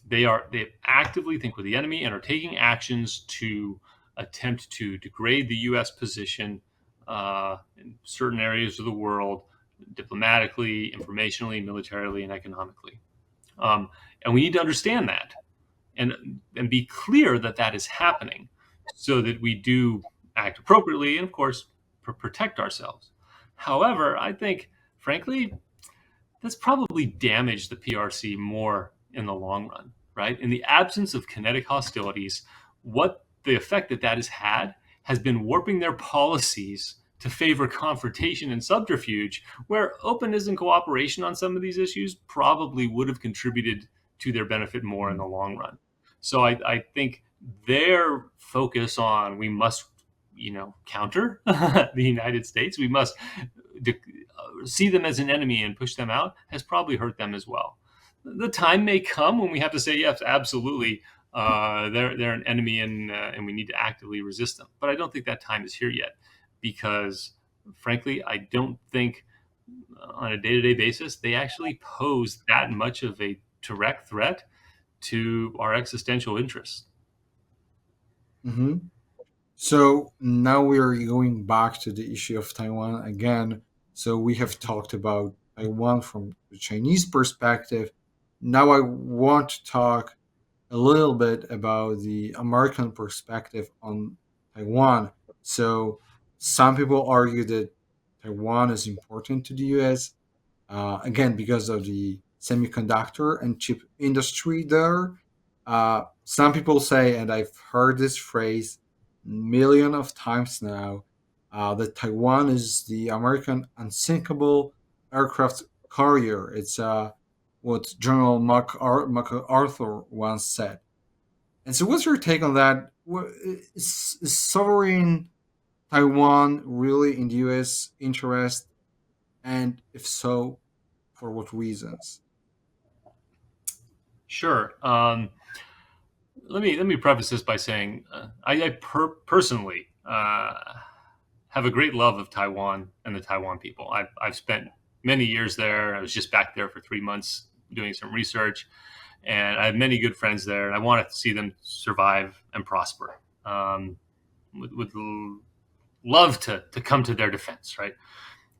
they actively think we're the enemy and are taking actions to attempt to degrade the U.S. position in certain areas of the world, diplomatically, informationally, militarily, and economically. And we need to understand that and be clear that that is happening, so that we do act appropriately and, of course, protect ourselves. However, I think, frankly, that's probably damaged the PRC more in the long run, right? In the absence of kinetic hostilities, what the effect that that has been warping their policies to favor confrontation and subterfuge, where openness and cooperation on some of these issues probably would have contributed to their benefit more in the long run. So I think their focus on we must, counter the United States, we must see them as an enemy and push them out, has probably hurt them as well. The time may come when we have to say, yes, absolutely, they're an enemy, and we need to actively resist them. But I don't think that time is here yet, because, frankly, I don't think on a day-to-day basis they actually pose that much of a direct threat to our existential interests. Mm-hmm. So now we are going back to the issue of Taiwan again. So we have talked about Taiwan from the Chinese perspective. Now I want to talk a little bit about the American perspective on Taiwan. So some people argue that Taiwan is important to the US, again, because of the semiconductor and chip industry there. Some people say, and I've heard this phrase million of times now, that Taiwan is the American unsinkable aircraft carrier. It's what General MacArthur once said. And so, what's your take on that? Is sovereign Taiwan really in the U.S. interest? And if so, for what reasons? Sure. Let me preface this by saying I personally have a great love of Taiwan and the Taiwan people. I've spent many years there. I was just back there for 3 months doing some research, and I have many good friends there, and I want to see them survive and prosper. Would love to come to their defense, right?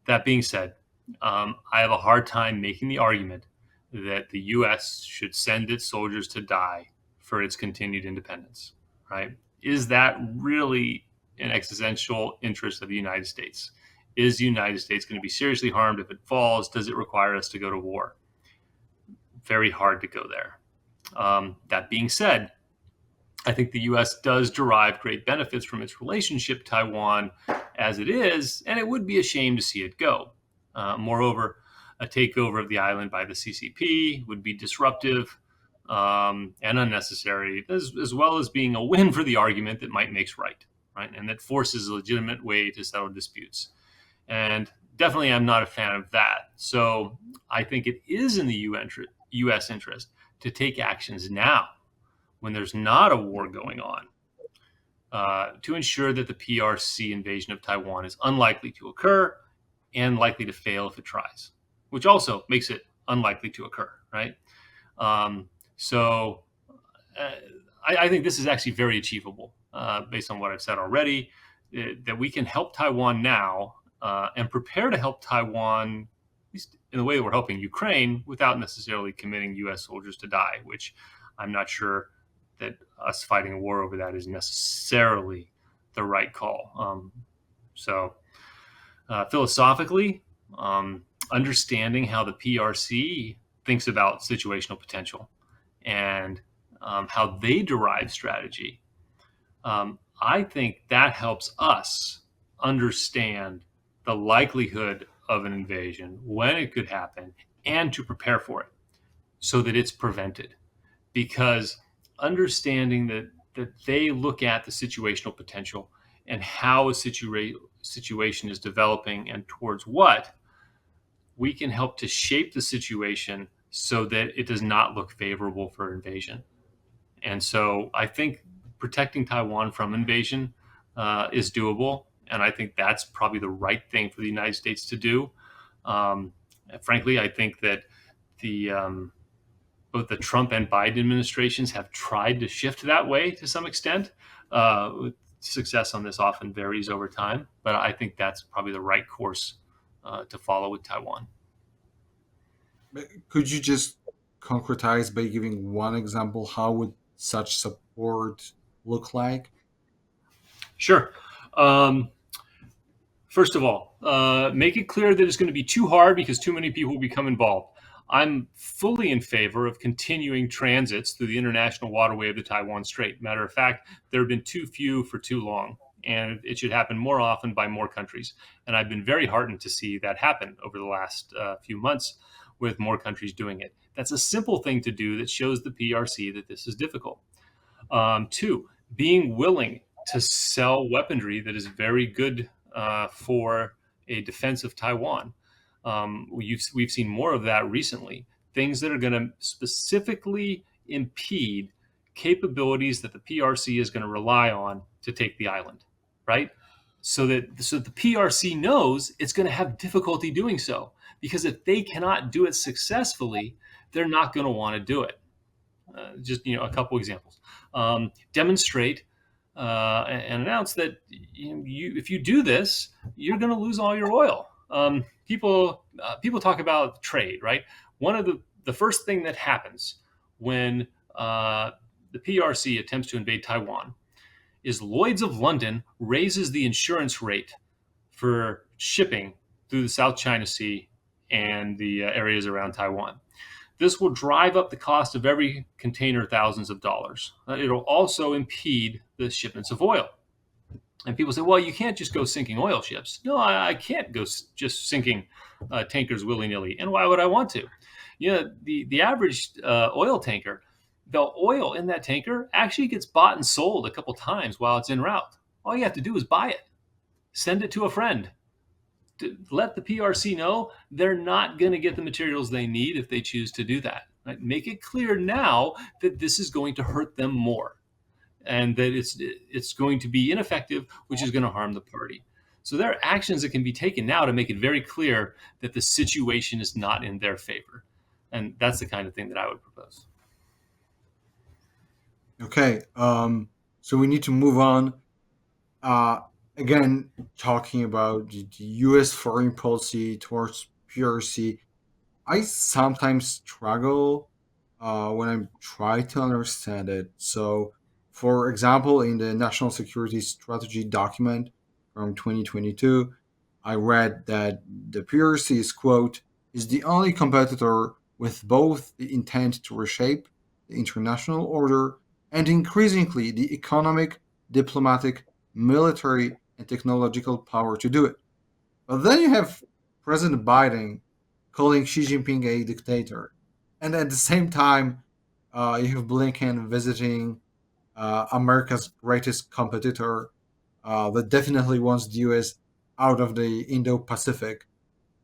That being said, I have a hard time making the argument that the U.S. should send its soldiers to die for its continued independence, right? Is that really an existential interest of the United States? Is the United States going to be seriously harmed if it falls? Does it require us to go to war? Very hard to go there. That being said, I think the U.S. does derive great benefits from its relationship to Taiwan as it is, and it would be a shame to see it go. Moreover, a takeover of the island by the CCP would be disruptive and unnecessary, as well as being a win for the argument that might makes right, and that forces a legitimate way to settle disputes. And definitely, I'm not a fan of that. So I think it is in the U.S. interest to take actions now, when there's not a war going on, to ensure that the PRC invasion of Taiwan is unlikely to occur and likely to fail if it tries, which also makes it unlikely to occur, right? So I think this is actually very achievable based on what I've said already, that we can help Taiwan now and prepare to help Taiwan, at least in the way that we're helping Ukraine, without necessarily committing U.S. soldiers to die, which I'm not sure that us fighting a war over that is necessarily the right call. So philosophically, understanding how the PRC thinks about situational potential and how they derive strategy, I think that helps us understand the likelihood of an invasion, when it could happen, and to prepare for it so that it's prevented. Because understanding that they look at the situational potential and how a situation is developing and towards what, we can help to shape the situation so that it does not look favorable for invasion. And so I think protecting Taiwan from invasion is doable. And I think that's probably the right thing for the United States to do. Um, Frankly, I think that the both the Trump and Biden administrations have tried to shift that way to some extent. Success on this often varies over time, but I think that's probably the right course to follow with Taiwan. Could you just concretize by giving one example? How would such support look like? Sure. Um, First of all, make it clear that it's going to be too hard because too many people will become involved. I'm fully in favor of continuing transits through the international waterway of the Taiwan Strait. Matter of fact, there have been too few for too long, and it should happen more often by more countries. And I've been very heartened to see that happen over the last few months with more countries doing it. That's a simple thing to do that shows the PRC that this is difficult. Two, being willing to sell weaponry that is very good for a defense of Taiwan. We've seen more of that recently. Things that are going to specifically impede capabilities that the PRC is going to rely on to take the island, right? So the PRC knows it's going to have difficulty doing so, because if they cannot do it successfully, they're not going to want to do it. Just a couple examples. Demonstrate and announce that if you do this, you're going to lose all your oil. People talk about trade, right? One of the first thing that happens when the PRC attempts to invade Taiwan is Lloyd's of London raises the insurance rate for shipping through the South China Sea and the areas around Taiwan. This will drive up the cost of every container thousands of dollars. It'll also impede the shipments of oil. And people say, well, you can't just go sinking oil ships. No, I can't go just sinking tankers willy-nilly. And why would I want to? The average oil tanker, the oil in that tanker actually gets bought and sold a couple times while it's en route. All you have to do is buy it, send it to a friend, to let the PRC know they're not going to get the materials they need if they choose to do that. Right? Make it clear now that this is going to hurt them more, and that it's going to be ineffective, which is going to harm the party. So there are actions that can be taken now to make it very clear that the situation is not in their favor, and that's the kind of thing that I would propose. Okay, so we need to move on. Uh, Again, talking about the U.S. foreign policy towards PRC, I sometimes struggle when I try to understand it. So, for example, in the National Security Strategy document from 2022, I read that the PRC is, quote, is the only competitor with both the intent to reshape the international order and increasingly the economic, diplomatic, military, and technological power to do it. But then you have President Biden calling Xi Jinping a dictator. And at the same time, you have Blinken visiting America's greatest competitor that definitely wants the US out of the Indo Pacific.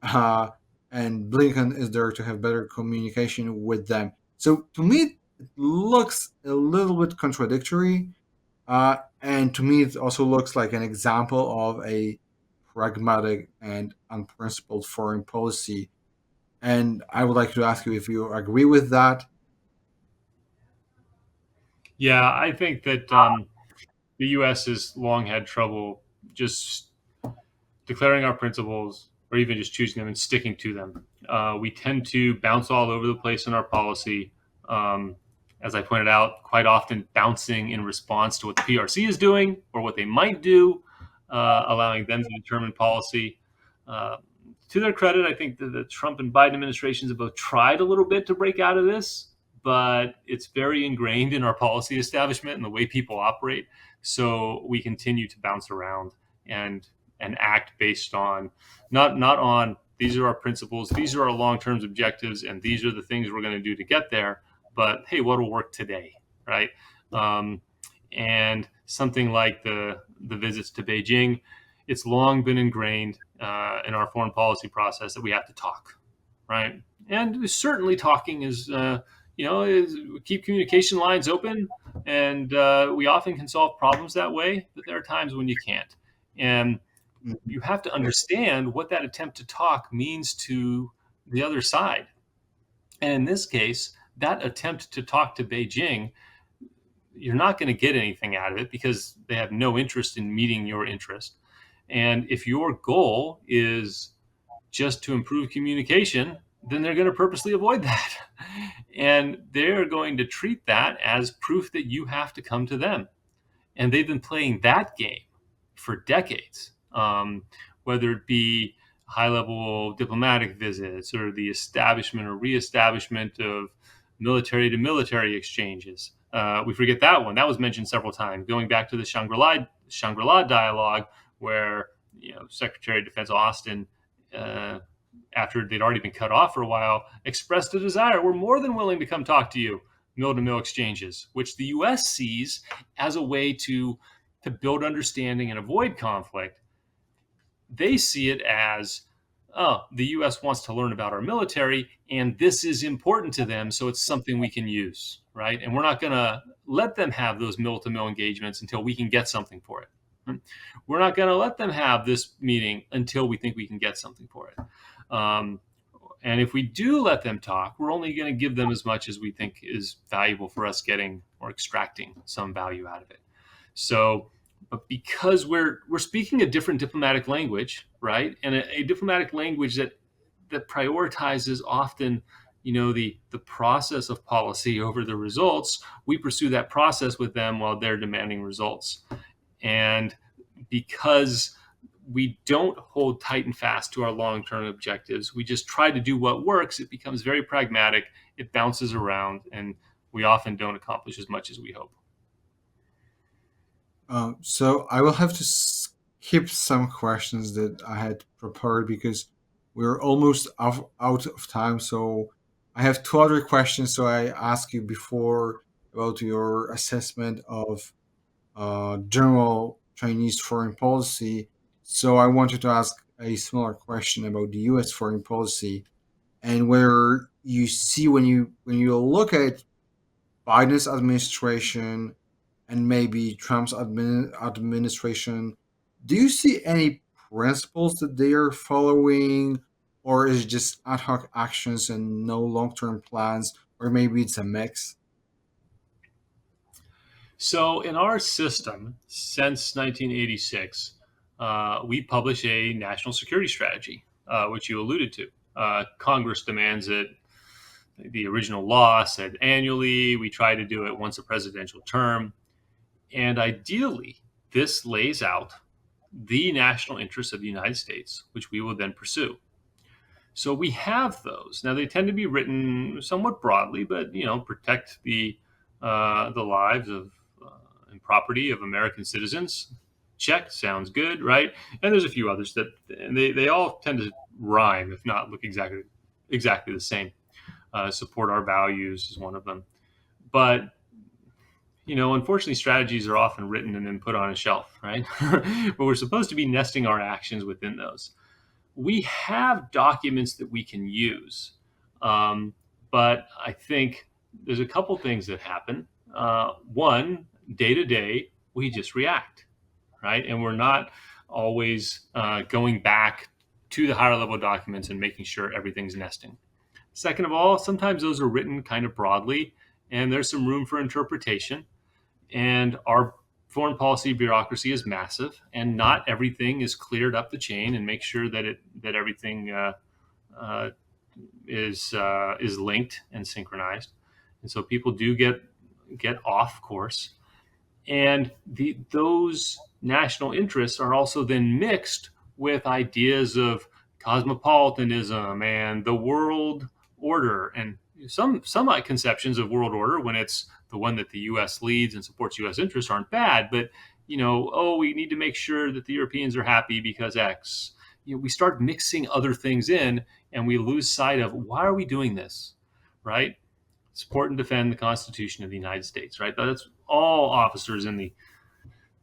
Uh, and Blinken is there to have better communication with them. So to me, it looks a little bit contradictory. And to me, it also looks like an example of a pragmatic and unprincipled foreign policy. And I would like to ask you if you agree with that. Yeah, I think that the U.S. has long had trouble just declaring our principles or even just choosing them and sticking to them. We tend to bounce all over the place in our policy. As I pointed out, quite often bouncing in response to what the PRC is doing or what they might do, allowing them to determine policy. Uh, to their credit, I think that the Trump and Biden administrations have both tried a little bit to break out of this, but it's very ingrained in our policy establishment and the way people operate. So we continue to bounce around and act based on not on these are our principles, these are our long term objectives, and these are the things we're going to do to get there. But hey, what'll work today? right? Um, and something like the visits to Beijing, it's long been ingrained in our foreign policy process that we have to talk, right? And certainly talking is, keep communication lines open, and we often can solve problems that way. But there are times when you can't, and Mhm. you have to understand what that attempt to talk means to the other side. And in this case, that attempt to talk to Beijing, you're not going to get anything out of it because they have no interest in meeting your interest. And if your goal is just to improve communication, then they're going to purposely avoid that. And they're going to treat that as proof that you have to come to them. And they've been playing that game for decades, whether it be high level diplomatic visits or the establishment or reestablishment of military to military exchanges. We forget that one. That was mentioned several times, going back to the Shangri-La dialogue, where Secretary of Defense Austin, uh, after they'd already been cut off for a while, expressed a desire. We're more than willing to come talk to you, mill to mill exchanges, which the U.S. sees as a way to build understanding and avoid conflict. They see it as, oh, the U.S. wants to learn about our military, and this is important to them, so it's something we can use, right? And we're not going to let them have those mill to mill engagements until we can get something for it. We're not going to let them have this meeting until we think we can get something for it. And if we do let them talk, we're only going to give them as much as we think is valuable for us getting or extracting some value out of it. So, but because we're speaking a different diplomatic language, right, and a diplomatic language that prioritizes often, the process of policy over the results, we pursue that process with them while they're demanding results. And because we don't hold tight and fast to our long-term objectives, we just try to do what works, it becomes very pragmatic, it bounces around, and we often don't accomplish as much as we hope. So I will have to skip some questions that I had prepared because we're almost out of time. So I have two other questions. So I asked you before about your assessment of general Chinese foreign policy. So I wanted to ask a similar question about the U.S. foreign policy and where you see when you look at Biden's administration and maybe Trump's administration, do you see any principles that they are following, or is it just ad hoc actions and no long term plans, or maybe it's a mix? So, in our system, since 1986, we publish a national security strategy, which you alluded to. Congress demands it. The original law said annually. We try to do it once a presidential term. And ideally, this lays out the national interests of the United States, which we will then pursue. So we have those. Now they tend to be written somewhat broadly, but protect the lives of and property of American citizens. Check, sounds good, right? And there's a few others that and they all tend to rhyme, if not look exactly the same. Support our values is one of them, but unfortunately, strategies are often written and then put on a shelf, right? But we're supposed to be nesting our actions within those. We have documents that we can use, um, but I think there's a couple things that happen. One, day to day, we just react, right? And we're not always going back to the higher level documents and making sure everything's nesting. Second of all, sometimes those are written kind of broadly, and there's some room for interpretation. And our foreign policy bureaucracy is massive, and not everything is cleared up the chain and make sure that everything uh, is linked and synchronized. And so people do get off course, and those national interests are also then mixed with ideas of cosmopolitanism and the world order, and some conceptions of world order, when it's the one that the U.S. leads and supports U.S. interests, aren't bad. But oh, we need to make sure that the Europeans are happy because X. We start mixing other things in, and we lose sight of why are we doing this, right? support and defend the Constitution of the United States, right? That's all officers in the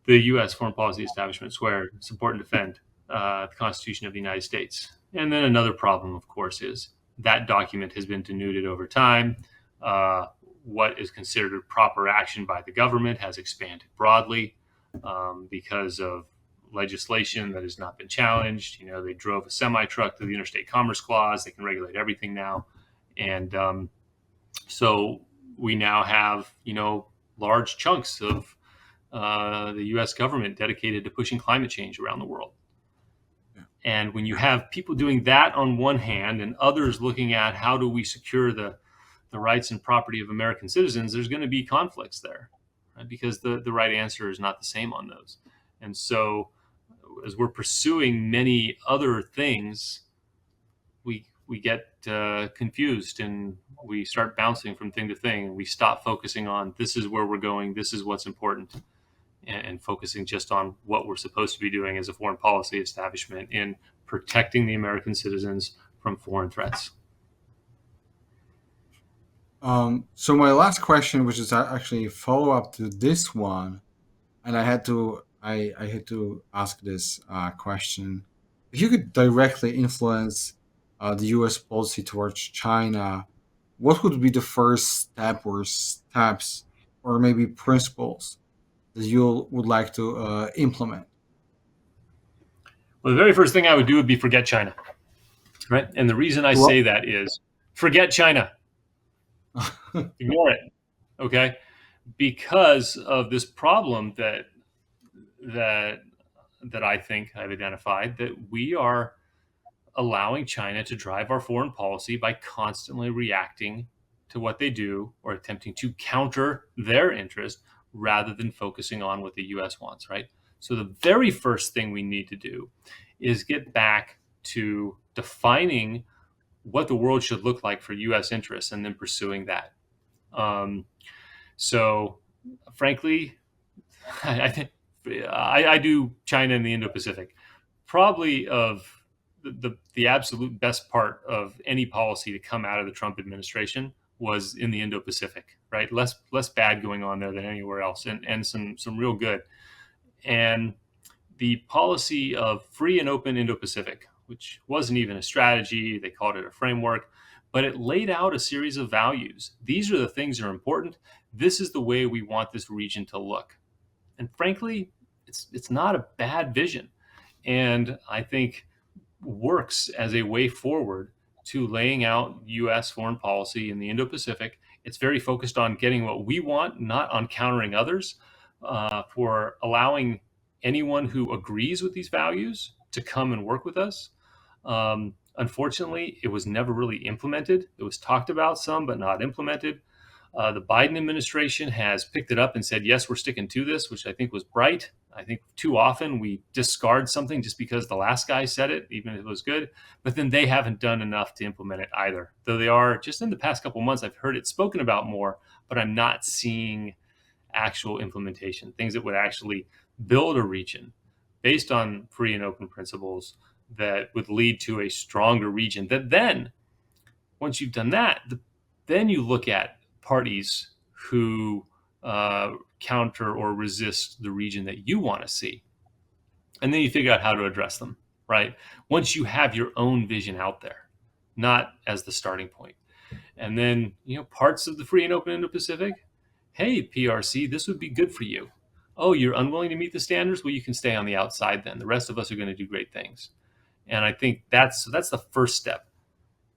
U.S. foreign policy establishment swear support and defend the Constitution of the United States. And then another problem, of course, is that document has been denuded over time. What is considered proper action by the government has expanded broadly because of legislation that has not been challenged. They drove a semi truck to the Interstate Commerce Clause. They can regulate everything now. And so we now have, large chunks of the U.S. government dedicated to pushing climate change around the world. Yeah. And when you have people doing that on one hand and others looking at how do we secure the rights and property of American citizens, there's going to be conflicts there, right? Because the right answer is not the same on those. And so as we're pursuing many other things, we get confused and we start bouncing from thing to thing, and we stop focusing on this is where we're going, this is what's important, and focusing just on what we're supposed to be doing as a foreign policy establishment in protecting the American citizens from foreign threats. So my last question, which is actually a follow up to this one, and I had to ask this question: if you could directly influence the U.S. policy towards China, what would be the first step or steps, or maybe principles that you would like to implement? Well, the very first thing I would do would be forget China, right? And the reason I say that is forget China. Ignore it, okay? Because of this problem that I think I've identified, that we are allowing China to drive our foreign policy by constantly reacting to what they do or attempting to counter their interest rather than focusing on what the U.S. wants, right? So the very first thing we need to do is get back to defining what the world should look like for U.S. interests and then pursuing that. So frankly, I think I do China and the Indo-Pacific. Probably of the absolute best part of any policy to come out of the Trump administration was in the Indo-Pacific, right? Less bad going on there than anywhere else, and some real good. And the policy of free and open Indo-Pacific, which wasn't even a strategy, they called it a framework, but it laid out a series of values. These are the things that are important. This is the way we want this region to look. And frankly, it's not a bad vision. And I think works as a way forward to laying out U.S. foreign policy in the Indo-Pacific. It's very focused on getting what we want, not on countering others, for allowing anyone who agrees with these values to come and work with us. Unfortunately, it was never really implemented. It was talked about some, but not implemented. The Biden administration has picked it up and said, yes, we're sticking to this, which I think was bright. I think too often we discard something just because the last guy said it, even if it was good, but then they haven't done enough to implement it either. Though they are, just in the past couple of months, I've heard it spoken about more, but I'm not seeing actual implementation, things that would actually build a region based on free and open principles that would lead to a stronger region. That then, once you've done that, then you look at parties who counter or resist the region that you want to see. And then you figure out how to address them, right? Once you have your own vision out there, not as the starting point. And then, parts of the free and open Indo-Pacific, hey, PRC, this would be good for you. Oh, you're unwilling to meet the standards? Well, you can stay on the outside then. The rest of us are going to do great things. And I think that's the first step.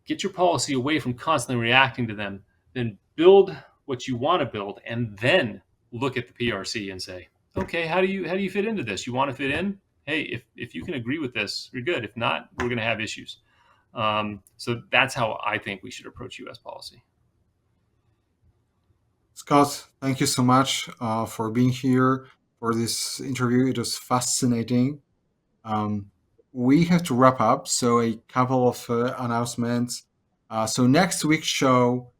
Get your policy away from constantly reacting to them, then build what you want to build, and then look at the PRC and say, okay, how do you fit into this? You want to fit in? Hey, if you can agree with this, you're good. If not, we're going to have issues. So that's how I think we should approach U.S. policy. Scott, thank you so much for being here for this interview. It was fascinating. We have to wrap up, so a couple of announcements. So next week's show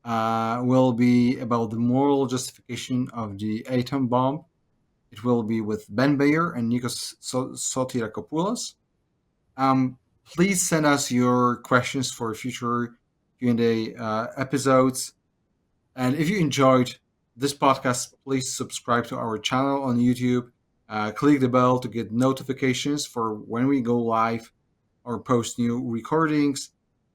will be about the moral justification of the atom bomb. It will be with Ben Bayer and Nikos Sotirakopoulos. Please send us your questions for future Q&A episodes. And if you enjoyed this podcast, please subscribe to our channel on YouTube. Click the bell to get notifications for when we go live or post new recordings.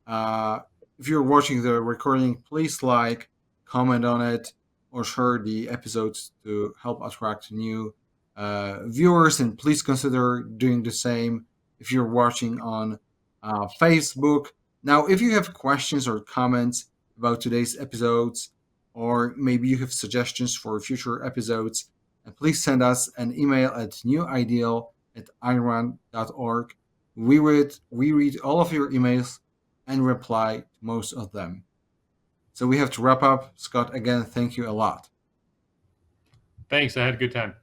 Uh, if you're watching the recording, please like, comment on it, or share the episodes to help attract new viewers. And please consider doing the same if you're watching on Facebook. Now, if you have questions or comments about today's episodes, or maybe you have suggestions for future episodes, please send us an email at newideal@iran.org. We read all of your emails and reply to most of them. So we have to wrap up. Scott, again, thank you a lot. Thanks. I had a good time.